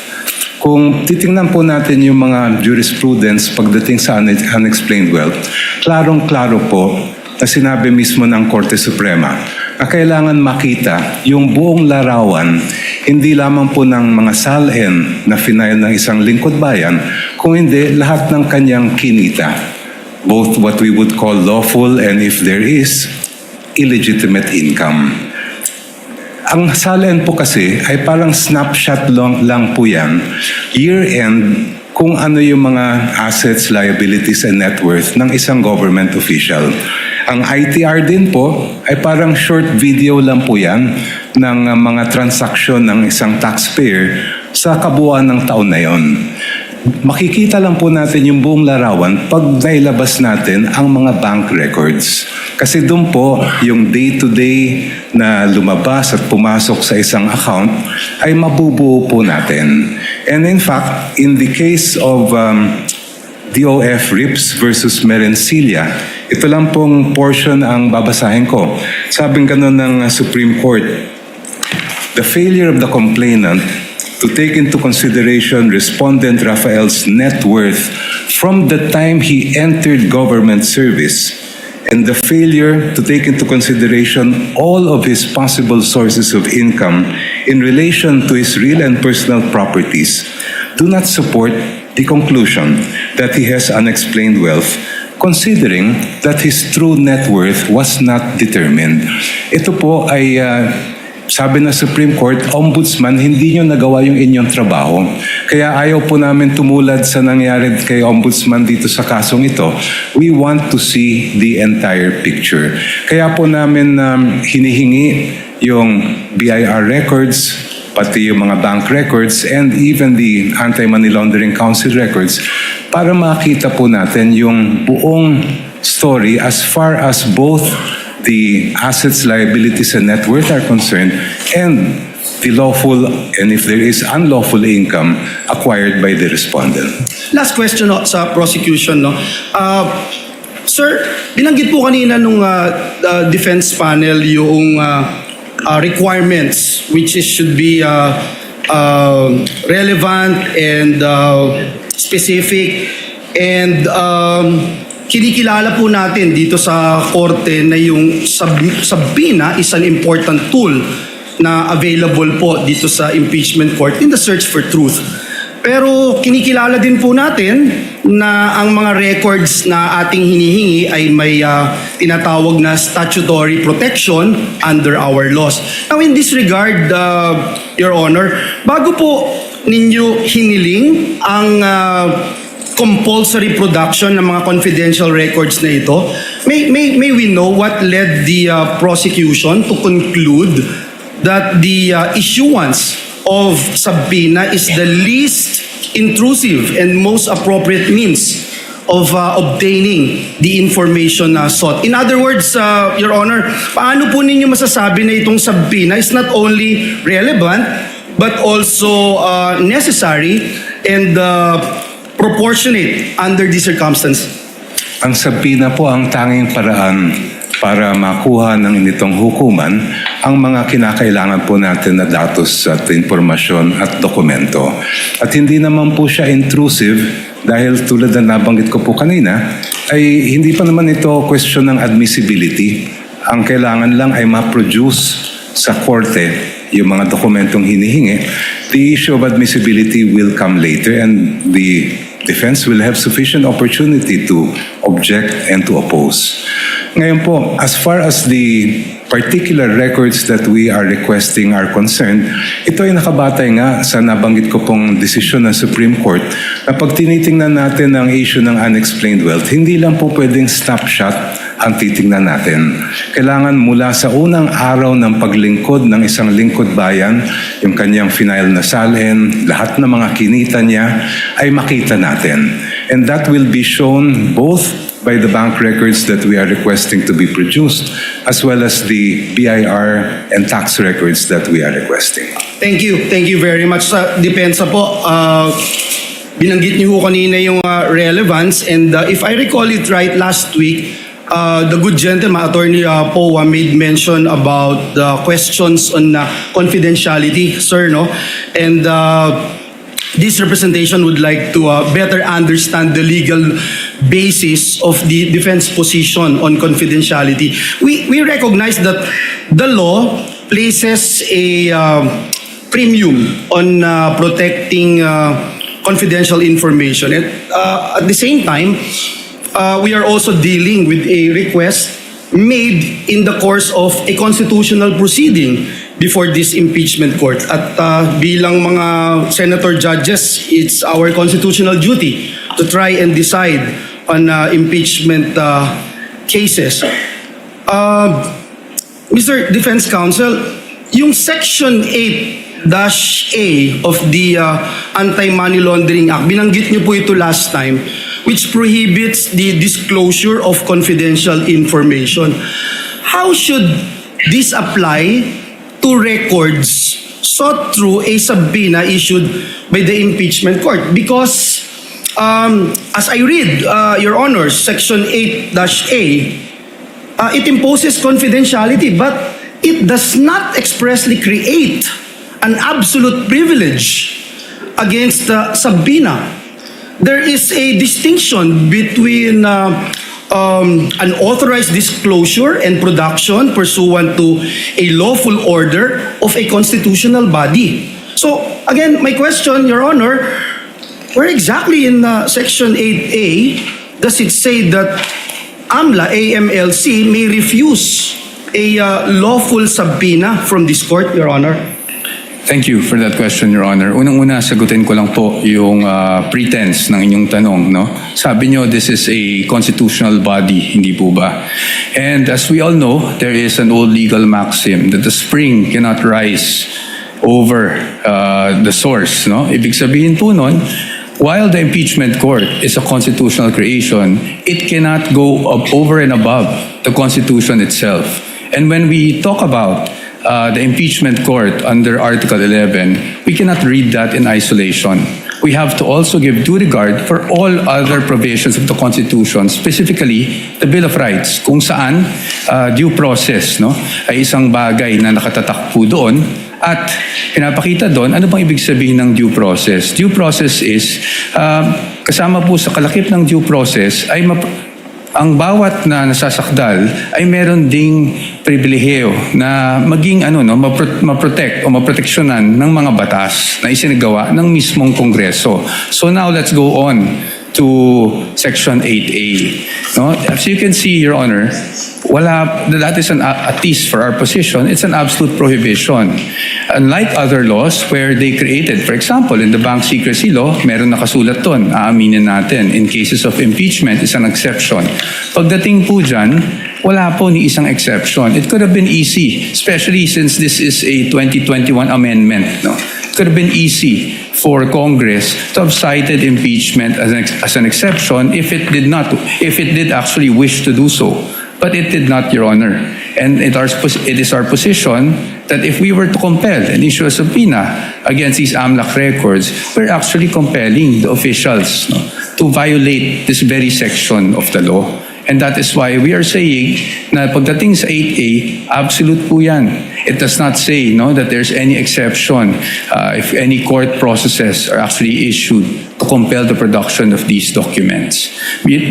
N: Kung titingnan po natin yung mga jurisprudence pagdating sa unexplained wealth, klarong-klaro po na sinabi mismo ng Korte Suprema na kailangan makita yung buong larawan, hindi lamang po ng mga SALN na final ng isang lingkod bayan, kung hindi lahat ng kanyang kinita. Both what we would call lawful and, if there is, illegitimate income. Ang SALN po kasi ay parang snapshot lang po yan, year-end, kung ano yung mga assets, liabilities, and net worth ng isang government official. Ang ITR din po ay parang short video lang po yan ng mga transaksyon ng isang taxpayer sa kabuuan ng taon na yon. Makikita lang po natin yung buong larawan pag nailabas natin ang mga bank records. Kasi doon po, yung day-to-day na lumabas at pumasok sa isang account ay mabubuo po natin. And in fact, in the case of DOF Rips versus Merencilia, ito lang pong portion ang babasahin ko. Sabing ganun ng Supreme Court, the failure of the complainant to take into consideration Respondent Rafael's net worth from the time he entered government service and the failure to take into consideration all of his possible sources of income in relation to his real and personal properties do not support the conclusion that he has unexplained wealth, considering that his true net worth was not determined. Ito po ay sabi ng Supreme Court, Ombudsman, hindi nyo nagawa yung inyong trabaho. Kaya ayaw po namin tumulad sa nangyari kay Ombudsman dito sa kasong ito. We want to see the entire picture. Kaya po namin hinihingi yung BIR records, pati yung mga bank records, and even the Anti-Money Laundering Council records para makita po natin yung buong story as far as both the assets, liabilities, and net worth are concerned, and the lawful and, if there is, unlawful income acquired by the respondent.
M: Last question sa prosecution. Sir, binanggit po kanina nung defense panel yung requirements which should be relevant and specific, and kinikilala po natin dito sa korte na yung subpoena is an important tool na available po dito sa impeachment court in the search for truth. Pero kinikilala din po natin na ang mga records na ating hinihingi ay may tinatawag na statutory protection under our laws. Now in this regard, Your Honor, bago po ninyo hiniling ang compulsory production ng mga confidential records na ito, may we know what led the prosecution to conclude that the issuance of subpoena is the least intrusive and most appropriate means of obtaining the information sought. In other words, Your Honor, paano po ninyo masasabi na itong subpoena is not only relevant but also necessary and proportionate under the circumstance?
N: Ang subpoena po ang tanging paraan para makuha ng initong hukuman ang mga kinakailangan po natin na datos at impormasyon at dokumento. At hindi naman po siya intrusive dahil tulad na nabanggit ko po kanina, ay hindi pa naman ito question ng admissibility. Ang kailangan lang ay ma-produce sa korte yung mga dokumentong hinihingi. The issue of admissibility will come later and the defense will have sufficient opportunity to object and to oppose. Ngayon po, as far as the particular records that we are requesting are concerned, ito ay nakabatay nga sa nabanggit ko pong desisyon ng Supreme Court na pag tinitingnan natin ang issue ng unexplained wealth, hindi lang po pwedeng snapshot ang titingnan natin. Kailangan mula sa unang araw ng paglingkod ng isang lingkod bayan, yung kanyang final na salin, lahat ng mga kinita niya ay makita natin. And that will be shown both by the bank records that we are requesting to be produced as well as the BIR and tax records that we are requesting.
M: Thank you. Thank you very much. Sa depensa po, binanggit niyo ho kanina yung relevance, and if I recall it right, last week, the good gentleman, Attorney Powa, made mention about the questions on confidentiality, sir, no? And this representation would like to better understand the legal basis of the defense position on confidentiality. We recognize that the law places a premium on protecting confidential information. And at the same time, we are also dealing with a request made in the course of a constitutional proceeding before this impeachment court. At bilang mga senator judges, it's our constitutional duty to try and decide on impeachment cases. Mr. Defense Counsel, yung Section 8-A of the Anti-Money Laundering Act, binanggit niyo po ito last time, which prohibits the disclosure of confidential information. How should this apply to records sought through a subpoena issued by the impeachment court? Because as I read, Your Honor, Section 8-A, it imposes confidentiality, but it does not expressly create an absolute privilege against subpoena. There is a distinction between unauthorized disclosure and production pursuant to a lawful order of a constitutional body. So, again, my question, Your Honor, where exactly in Section 8A does it say that AMLC may refuse a lawful subpoena from this court, Your Honor?
I: Thank you for that question, Your Honor. Unang-una, sagutin ko lang po yung pretense ng inyong tanong, no? Sabi nyo, this is a constitutional body, hindi po ba? And as we all know, there is an old legal maxim that the spring cannot rise over the source, no? Ibig sabihin po nun, while the impeachment court is a constitutional creation, it cannot go over and above the Constitution itself. And when we talk about the impeachment court under Article 11, we cannot read that in isolation. We have to also give due regard for all other provisions of the Constitution, specifically the Bill of Rights, kung saan due process, no, ay isang bagay na nakatatak po doon At pinapakita doon, ano bang ibig sabihin ng due process? Due process is, kasama po sa kalakip ng due process ay ang bawat na nasasakdal ay meron ding pribilehiyo na maging maprotect o maproteksyonan ng mga batas na isinagawa ng mismong Kongreso. So now let's go on to Section 8A. No? As you can see, Your Honor, that is at least for our position, it's an absolute prohibition. Unlike other laws where they created, for example, in the Bank Secrecy Law, meron nakasulat doon, aaminin natin, in cases of impeachment is an exception. Pagdating po dyan, wala po ni isang exception. It could have been easy, especially since this is a 2021 amendment. No? It could have been easy for Congress to have cited impeachment as an exception if it did actually wish to do so. But it did not, Your Honor. And it is our position that if we were to compel and issue a subpoena against these AMLAC records, we're actually compelling the officials to violate this very section of the law. And that is why we are saying na pagdating sa 8A, absolute po yan. It does not say that there's any exception if any court processes are actually issued to compel the production of these documents.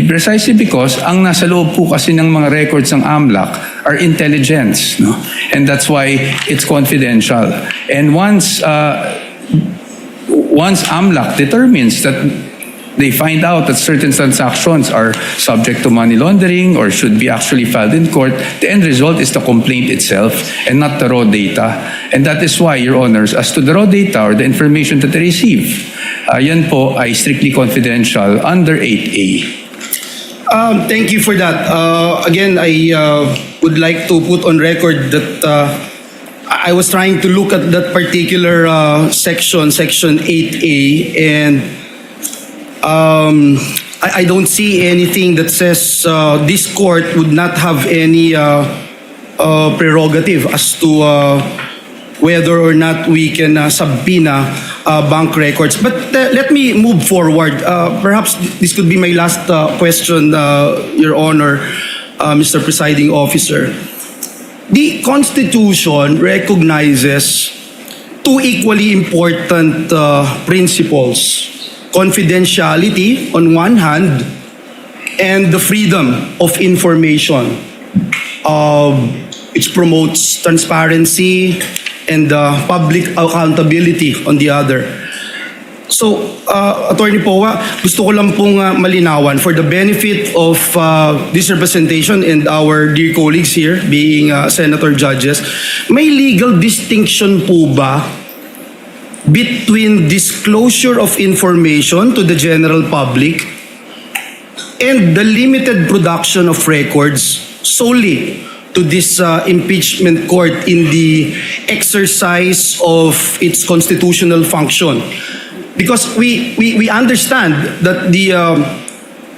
I: Precisely because ang nasa loob po kasi ng mga records ng AMLAC are intelligence. And that's why it's confidential. And once AMLAC determines that they find out that certain transactions are subject to money laundering or should be actually filed in court, the end result is the complaint itself and not the raw data. And that is why, Your Honors, as to the raw data or the information that they receive, yan po ay strictly confidential under 8A.
M: Thank you for that. Again, I would like to put on record that I was trying to look at that particular section 8A, and I don't see anything that says this court would not have any prerogative as to whether or not we can subpoena bank records. But let me move forward. Perhaps this could be my last question, Your Honor, Mr. Presiding Officer. The Constitution recognizes two equally important principles: confidentiality on one hand, and the freedom of information, which promotes transparency and public accountability on the other. So, Attorney Powa, gusto ko lang pong malinawan for the benefit of this representation and our dear colleagues here, being senator judges, may legal distinction po ba between disclosure of information to the general public and the limited production of records solely to this impeachment court in the exercise of its constitutional function? Because we understand that the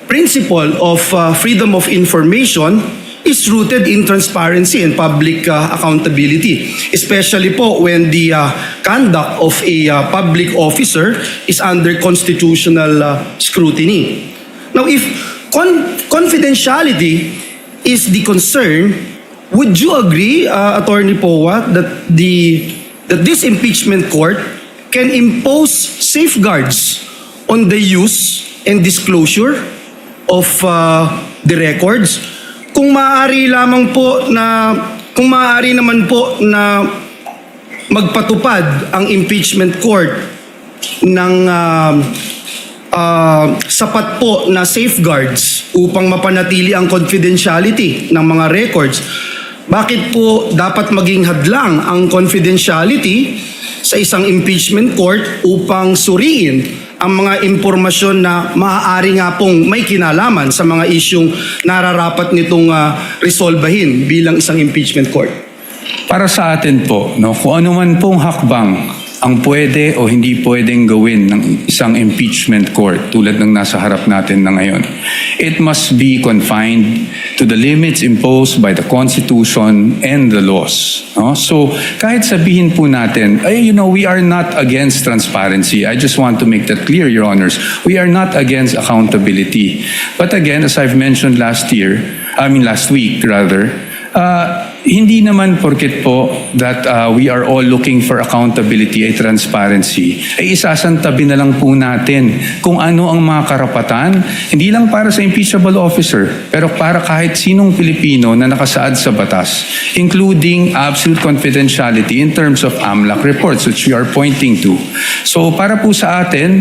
M: principle of freedom of information is rooted in transparency and public accountability, especially po when the conduct of a public officer is under constitutional scrutiny. Now, if confidentiality is the concern, would you agree, Attorney Powa, that this impeachment court can impose safeguards on the use and disclosure of the records? Kung maaari naman po na magpatupad ang impeachment court ng sapat po na safeguards upang mapanatili ang confidentiality ng mga records, bakit po dapat maging hadlang ang confidentiality sa isang impeachment court upang suriin ang mga impormasyon na maaari nga pong may kinalaman sa mga isyung nararapat nitong resolbahin bilang isang impeachment court?
I: Para sa atin po, kung ano man pong hakbang ang pwede o hindi pwedeng gawin ng isang impeachment court tulad ng nasa harap natin na ngayon, it must be confined to the limits imposed by the Constitution and the laws. So kahit sabihin po natin, we are not against transparency. I just want to make that clear, Your Honors. We are not against accountability. But again, as I've mentioned last week, Hindi naman porket po that we are all looking for accountability ay transparency, ay isasantabi na lang po natin kung ano ang mga karapatan, hindi lang para sa impeachable officer, pero para kahit sinong Pilipino na nakasaad sa batas, including absolute confidentiality in terms of AMLAC reports, which we are pointing to. So para po sa atin,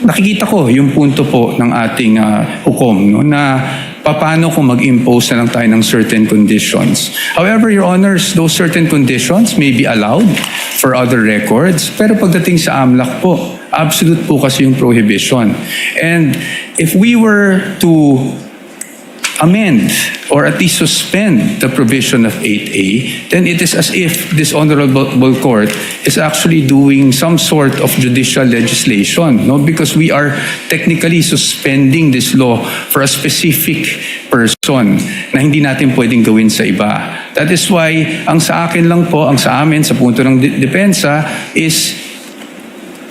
I: nakikita ko yung punto po ng ating hukom, no, na paano kung mag-impose na lang tayo ng certain conditions. However, Your Honors, those certain conditions may be allowed for other records, pero pagdating sa AMLAC po, absolute po kasi yung prohibition. And if we were to amend or at least suspend the provision of 8A, then it is as if this honorable court is actually doing some sort of judicial legislation, no? Because we are technically suspending this law for a specific person na hindi natin pwedeng gawin sa iba. That is why ang sa akin lang po, ang sa amin sa punto ng depensa is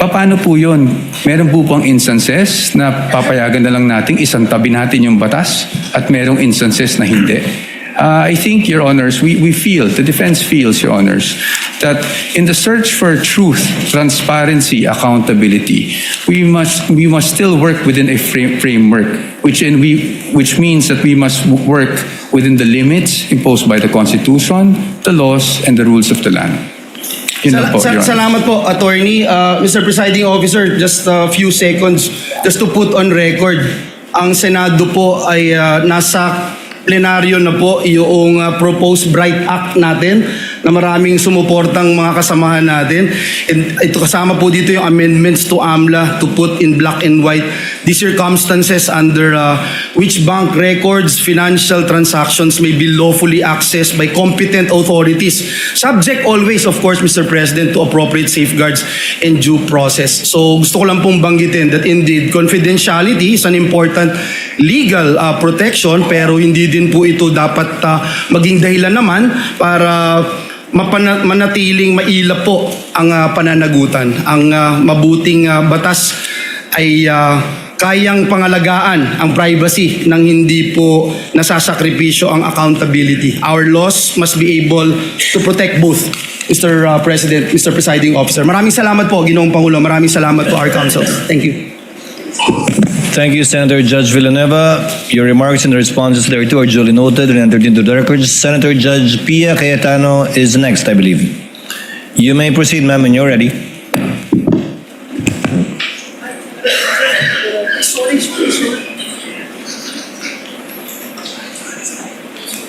I: paano po yun? Meron po bang instances na papayagan na lang natin, isang tabi natin yung batas at merong instances na hindi? I think, Your Honors, we feel, the defense feels, Your Honors, that in the search for truth, transparency, accountability, we must still work within a framework, which means that we must work within the limits imposed by the Constitution, the laws, and the rules of the land. Yun lang po, Your Honor.
M: Salamat po, Attorney. Mr. Presiding Officer, just a few seconds just to put on record. Ang Senado po ay nasa plenaryo na po yung proposed Bright Act natin na maraming sumuportang mga kasamahan natin. And ito kasama po dito yung amendments to AMLA to put in black and white the circumstances under which bank records, financial transactions may be lawfully accessed by competent authorities. Subject always, of course, Mr. President, to appropriate safeguards and due process. So gusto ko lang pong banggitin that indeed confidentiality is an important legal protection, pero hindi din po ito dapat maging dahilan naman para manatiling mailap po ang pananagutan. Ang mabuting batas ay kayang pangalagaan ang privacy nang hindi po nasasakripisyo ang accountability. Our laws must be able to protect both, Mr. President, Mr. Presiding Officer. Maraming salamat po, Ginoong Pangulo. Maraming salamat po, our counsel. Thank you.
G: Thank you, Senator Judge Villanueva. Your remarks and responses thereto are duly noted and entered into the records. Senator Judge Pia Cayetano is next, I believe. You may proceed, ma'am, when you're ready.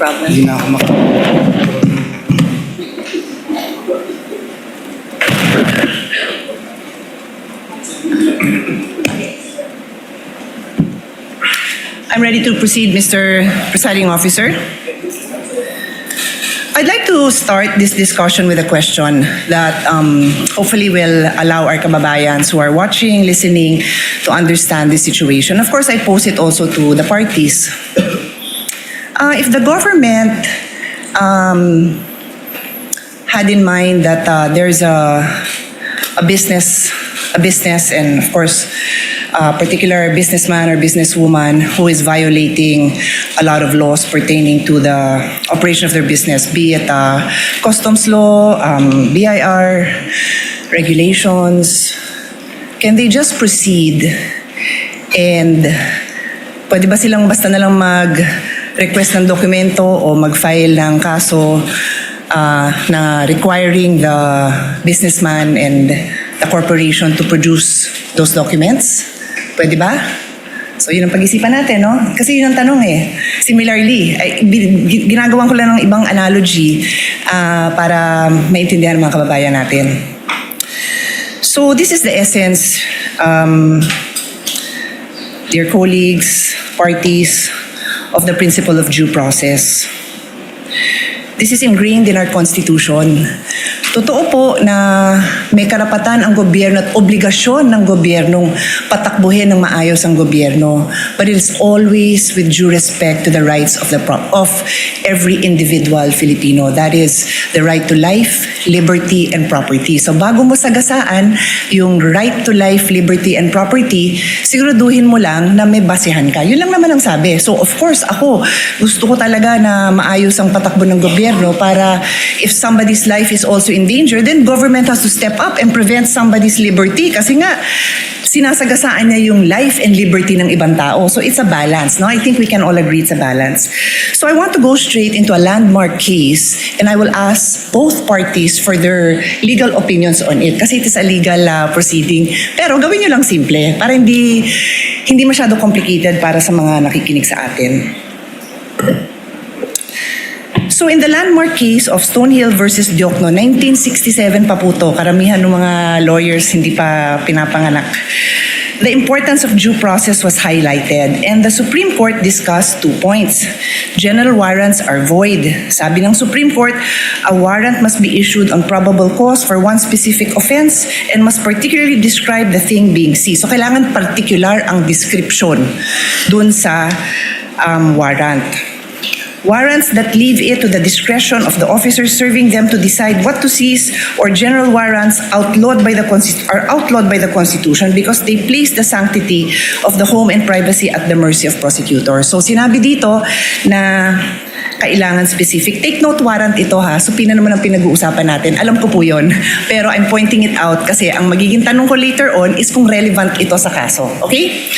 M: Hindi na ako
O: I'm ready to proceed, Mr. Presiding Officer. I'd like to start this discussion with a question that hopefully will allow our kababayans who are watching, listening, to understand the situation. Of course, I pose it also to the parties. If the government had in mind that there's a business and of course a particular businessman or businesswoman who is violating a lot of laws pertaining to the operation of their business, be it customs law, BIR, regulations, can they just proceed and pwede ba silang basta na lang mag-request ng dokumento o mag-file ng kaso na requiring the businessman and the corporation to produce those documents? Pwede ba? So yun ang pag-isipan natin, no? Kasi yun ang tanong eh. Similarly, ginagawan ko lang ng ibang analogy para maintindihan ng mga kababayan natin. So this is the essence, dear colleagues, parties, of the principle of due process. This is ingrained in our Constitution. Totoo po na may karapatan ang gobyerno at obligasyon ng gobyernong patakbuhin ng maayos ang gobyerno. But it is always with due respect to the rights of every individual Filipino. That is the right to life, liberty, and property. So bago mo sagasaan yung right to life, liberty, and property, siguraduhin mo lang na may basihan ka. Yun lang naman ang sabi. So of course, ako, gusto ko talaga na maayos ang patakbo ng gobyerno para if somebody's life is also in danger, then government has to step up and prevent somebody's liberty. Kasi nga, sinasagasaan niya yung life and liberty ng ibang tao. So it's a balance. No? I think we can all agree it's a balance. So I want to go straight into a landmark case and I will ask both parties for their legal opinions on it kasi it is a legal proceeding. Pero gawin nyo lang simple para hindi masyado complicated para sa mga nakikinig sa atin. So in the landmark case of Stonehill versus Diokno, 1967 pa po to, karamihan ng mga lawyers hindi pa pinapanganak. The importance of due process was highlighted and the Supreme Court discussed 2 points. General warrants are void. Sabi ng Supreme Court, a warrant must be issued on probable cause for one specific offense and must particularly describe the thing being seized. So kailangan particular ang description dun sa warrant. Warrants that leave it to the discretion of the officers serving them to decide what to seize or general warrants are outlawed by the Constitution because they place the sanctity of the home and privacy at the mercy of prosecutors. So sinabi dito na kailangan specific. Take note warrant ito ha. So pina naman ang pinag-uusapan natin. Alam ko po yun. Pero I'm pointing it out kasi ang magiging tanong ko later on is kung relevant ito sa kaso. Okay?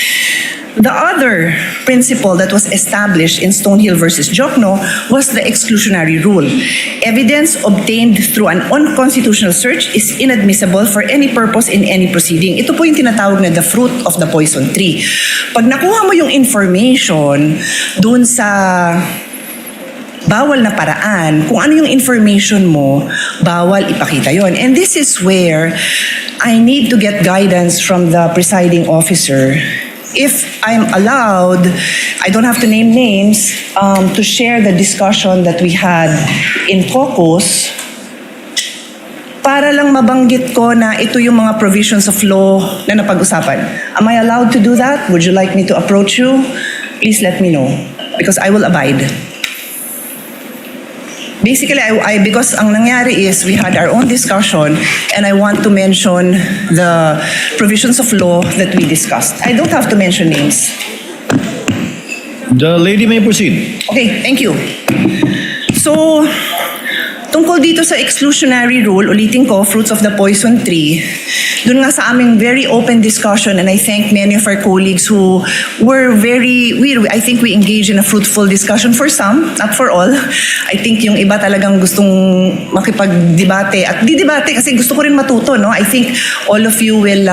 O: The other principle that was established in Stonehill versus Diokno was the exclusionary rule. Evidence obtained through an unconstitutional search is inadmissible for any purpose in any proceeding. Ito po yung tinatawag na the fruit of the poison tree. Pag nakuha mo yung information dun sa bawal na paraan, kung ano yung information mo, bawal ipakita yon. And this is where I need to get guidance from the presiding officer. If I'm allowed, I don't have to name names, to share the discussion that we had in caucus para lang mabanggit ko na ito yung mga provisions of law na napag-usapan. Am I allowed to do that? Would you like me to approach you? Please let me know because I will abide. Basically, because ang nangyari is we had our own discussion and I want to mention the provisions of law that we discussed. I don't have to mention names.
G: The lady may proceed.
O: Okay, thank you. So, tungkol dito sa exclusionary rule, ulitin ko, fruits of the poison tree, dun nga sa aming very open discussion and I thank many of our colleagues who were I think we engaged in a fruitful discussion for some, not for all. I think yung iba talagang gustong makipag-debate at di-debate kasi gusto ko rin matuto, no? I think all of you will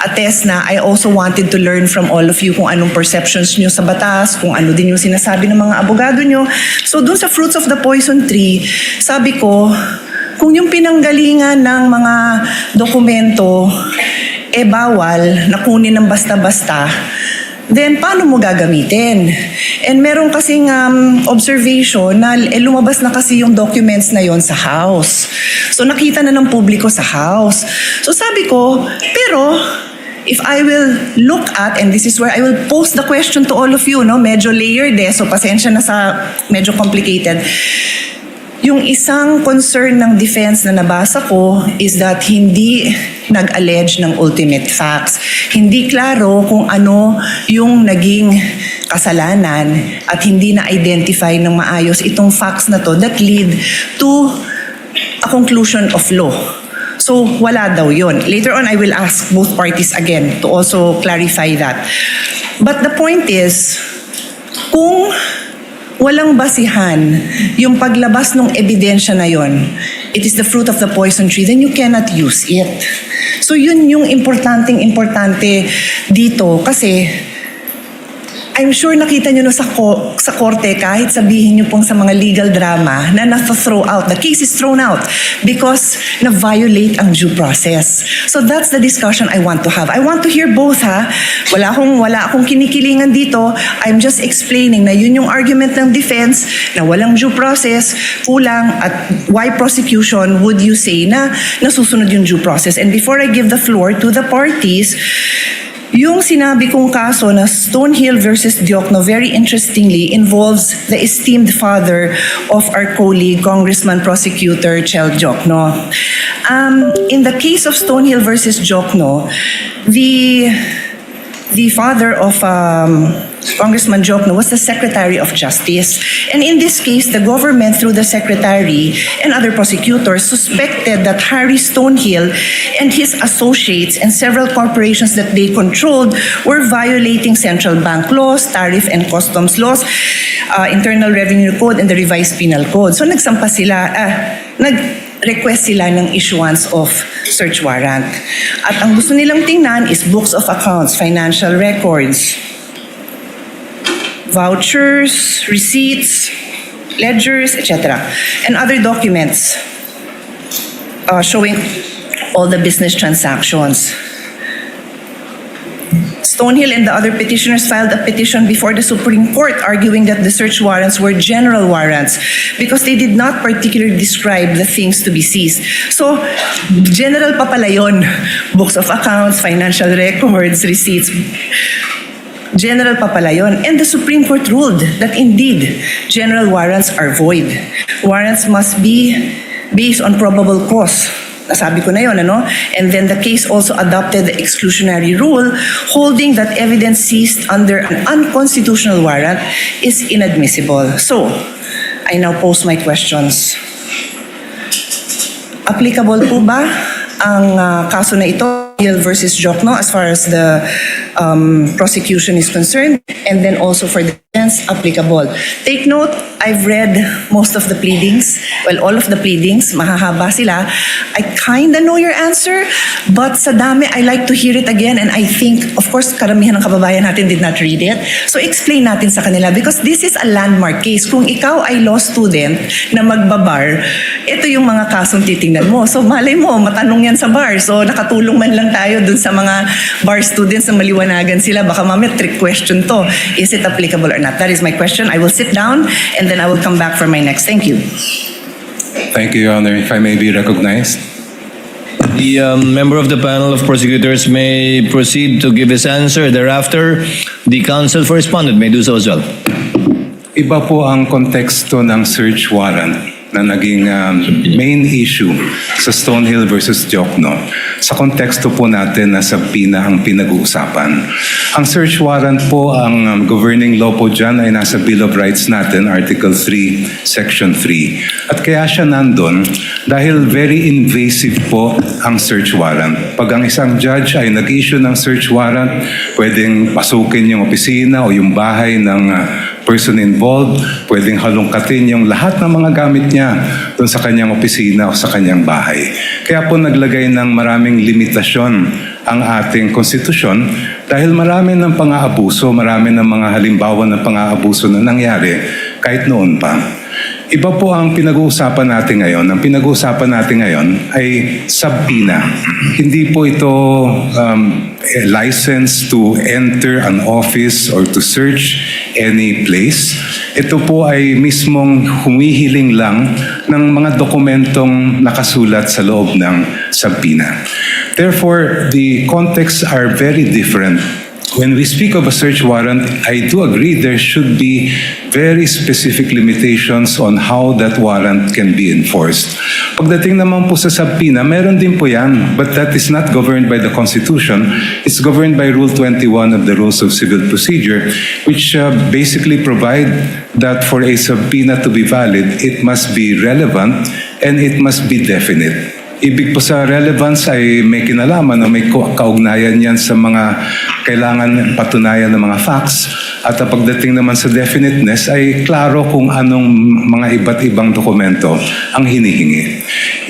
O: attest na I also wanted to learn from all of you kung anong perceptions nyo sa batas, kung ano din yung sinasabi ng mga abogado nyo. So dun sa fruits of the poison tree, sabi ko, kung yung pinanggalingan ng mga dokumento bawal na kunin ng basta-basta, then paano mo gagamitin? And meron kasing observation na lumabas na kasi yung documents na yon sa House. So nakita na ng publiko sa House. So sabi ko, pero if I will look at, and this is where I will pose the question to all of you, no? Medyo layered so pasensya na sa medyo complicated. Yung isang concern ng defense na nabasa ko is that hindi nag-allege ng ultimate facts. Hindi klaro kung ano yung naging kasalanan at hindi na-identify ng maayos itong facts na to that lead to a conclusion of law. So, wala daw yun. Later on, I will ask both parties again to also clarify that. But the point is, kung walang basihan yung paglabas ng ebidensya na yon, it is the fruit of the poison tree, then you cannot use it. So yun yung importante dito kasi I'm sure nakita nyo no sa korte, kahit sabihin nyo pong sa mga legal drama na na-throw out, the case is thrown out because na-violate ang due process. So that's the discussion I want to have. I want to hear both, ha. Wala akong kinikilingan dito. I'm just explaining na yun yung argument ng defense na walang due process, kulang, at why prosecution would you say na nasusunod yung due process. And before I give the floor to the parties, yung sinabi kong kaso na Stonehill versus Diokno, very interestingly, involves the esteemed father of our colleague, Congressman Prosecutor Chel Diokno. In the case of Stonehill versus Diokno, the father of Congressman Diokno was the Secretary of Justice. And in this case, the government, through the Secretary and other prosecutors, suspected that Harry Stonehill and his associates and several corporations that they controlled were violating central bank laws, tariff and customs laws, Internal Revenue Code, and the Revised Penal Code. So nagsampa sila, nag-request sila ng issuance of search warrant. At ang gusto nilang tingnan is books of accounts, financial records, vouchers, receipts, ledgers, etc., and other documents showing all the business transactions. Stonehill and the other petitioners filed a petition before the Supreme Court arguing that the search warrants were general warrants because they did not particularly describe the things to be seized. So, general pa pala yun. Books of accounts, financial records, receipts. General pa pala yun. And the Supreme Court ruled that indeed, general warrants are void. Warrants must be based on probable cause. Nasabi ko na yun, ano? And then the case also adopted the exclusionary rule, holding that evidence seized under an unconstitutional warrant is inadmissible. So, I now pose my questions. Applicable po ba ang kaso na ito, Hill versus Diokno, as far as the prosecution is concerned, and then also for the defense, applicable? Take note, I've read most of the pleadings, well, all of the pleadings, mahahaba sila. I kinda know your answer, but sa dami, I like to hear it again, and I think, of course, karamihan ng kababayan natin did not read it. So explain natin sa kanila, because this is a landmark case. Kung ikaw ay law student na magbabar, ito yung mga kasong titingnan mo. So malay mo, matanong yan sa bar. So nakatulong man lang tayo dun sa mga bar students na maliwanagan sila. Baka mamaya trick question to. Is it applicable or not? That is my question. I will sit down and then I will come back for my next. Thank you.
N: Thank you, Your Honor. If I may be recognized.
G: The member of the panel of prosecutors may proceed to give his answer. Thereafter, the counsel for respondent may do so as well.
N: Iba po ang konteksto ng search warrant na naging main issue sa Stonehill versus Diokno. Sa konteksto po natin na subpoena ang pinag-uusapan. Ang search warrant po, ang governing law po dyan ay nasa Bill of Rights natin, Article 3, Section 3. At kaya siya nandun dahil very invasive po ang search warrant. Pag ang isang judge ay nag-issue ng search warrant, pwedeng pasukin yung opisina o yung bahay ng person involved, pwedeng halongkatin yung lahat ng mga gamit niya doon sa kanyang opisina o sa kanyang bahay. Kaya po naglagay ng maraming limitasyon ang ating konstitusyon dahil marami ng pang-aabuso, marami ng mga halimbawa ng pang-aabuso na nangyari kahit noon pa. Iba po ang pinag-uusapan natin ngayon. Ang pinag-uusapan natin ngayon ay subpoena. Hindi po ito a license to enter an office or to search any place. Ito po ay mismong humihiling lang ng mga dokumentong nakasulat sa loob ng subpoena. Therefore, the contexts are very different. When we speak of a search warrant, I do agree there should be very specific limitations on how that warrant can be enforced. Pagdating naman po sa subpoena, meron din po yan, but that is not governed by the Constitution. It's governed by Rule 21 of the Rules of Civil Procedure, which basically provide that for a subpoena to be valid, it must be relevant and it must be definite. Ibig po sa relevance ay may kinalaman o may kaugnayan yan sa mga kailangan patunayan ng mga facts. At pagdating naman sa definiteness ay klaro kung anong mga iba't ibang dokumento ang hinihingi.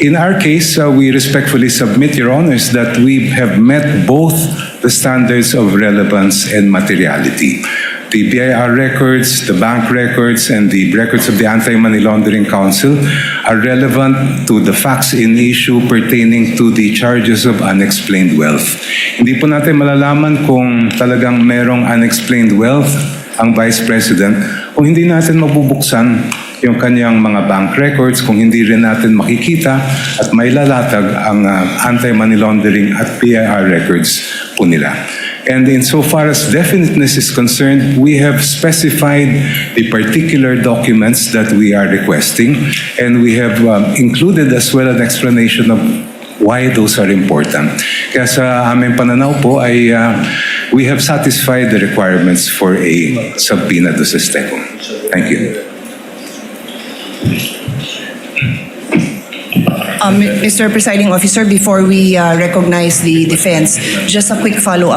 N: In our case, we respectfully submit, Your Honors, that we have met both the standards of relevance and materiality. The BIR records, the bank records, and the records of the Anti-Money Laundering Council are relevant to the facts in issue pertaining to the charges of unexplained wealth. Hindi po natin malalaman kung talagang merong unexplained wealth ang Vice President kung hindi natin mabubuksan yung kanyang mga bank records, kung hindi rin natin makikita at mailalatag ang anti-money laundering at BIR records po nila. And insofar as definiteness is concerned, we have specified the particular documents that we are requesting, and we have included as well an explanation of why those are important. Kaya sa aming pananaw po ay we have satisfied the requirements for a subpoena do Sesteco. Thank you.
O: Mr. Presiding Officer, before we recognize the defense, just a quick follow-up.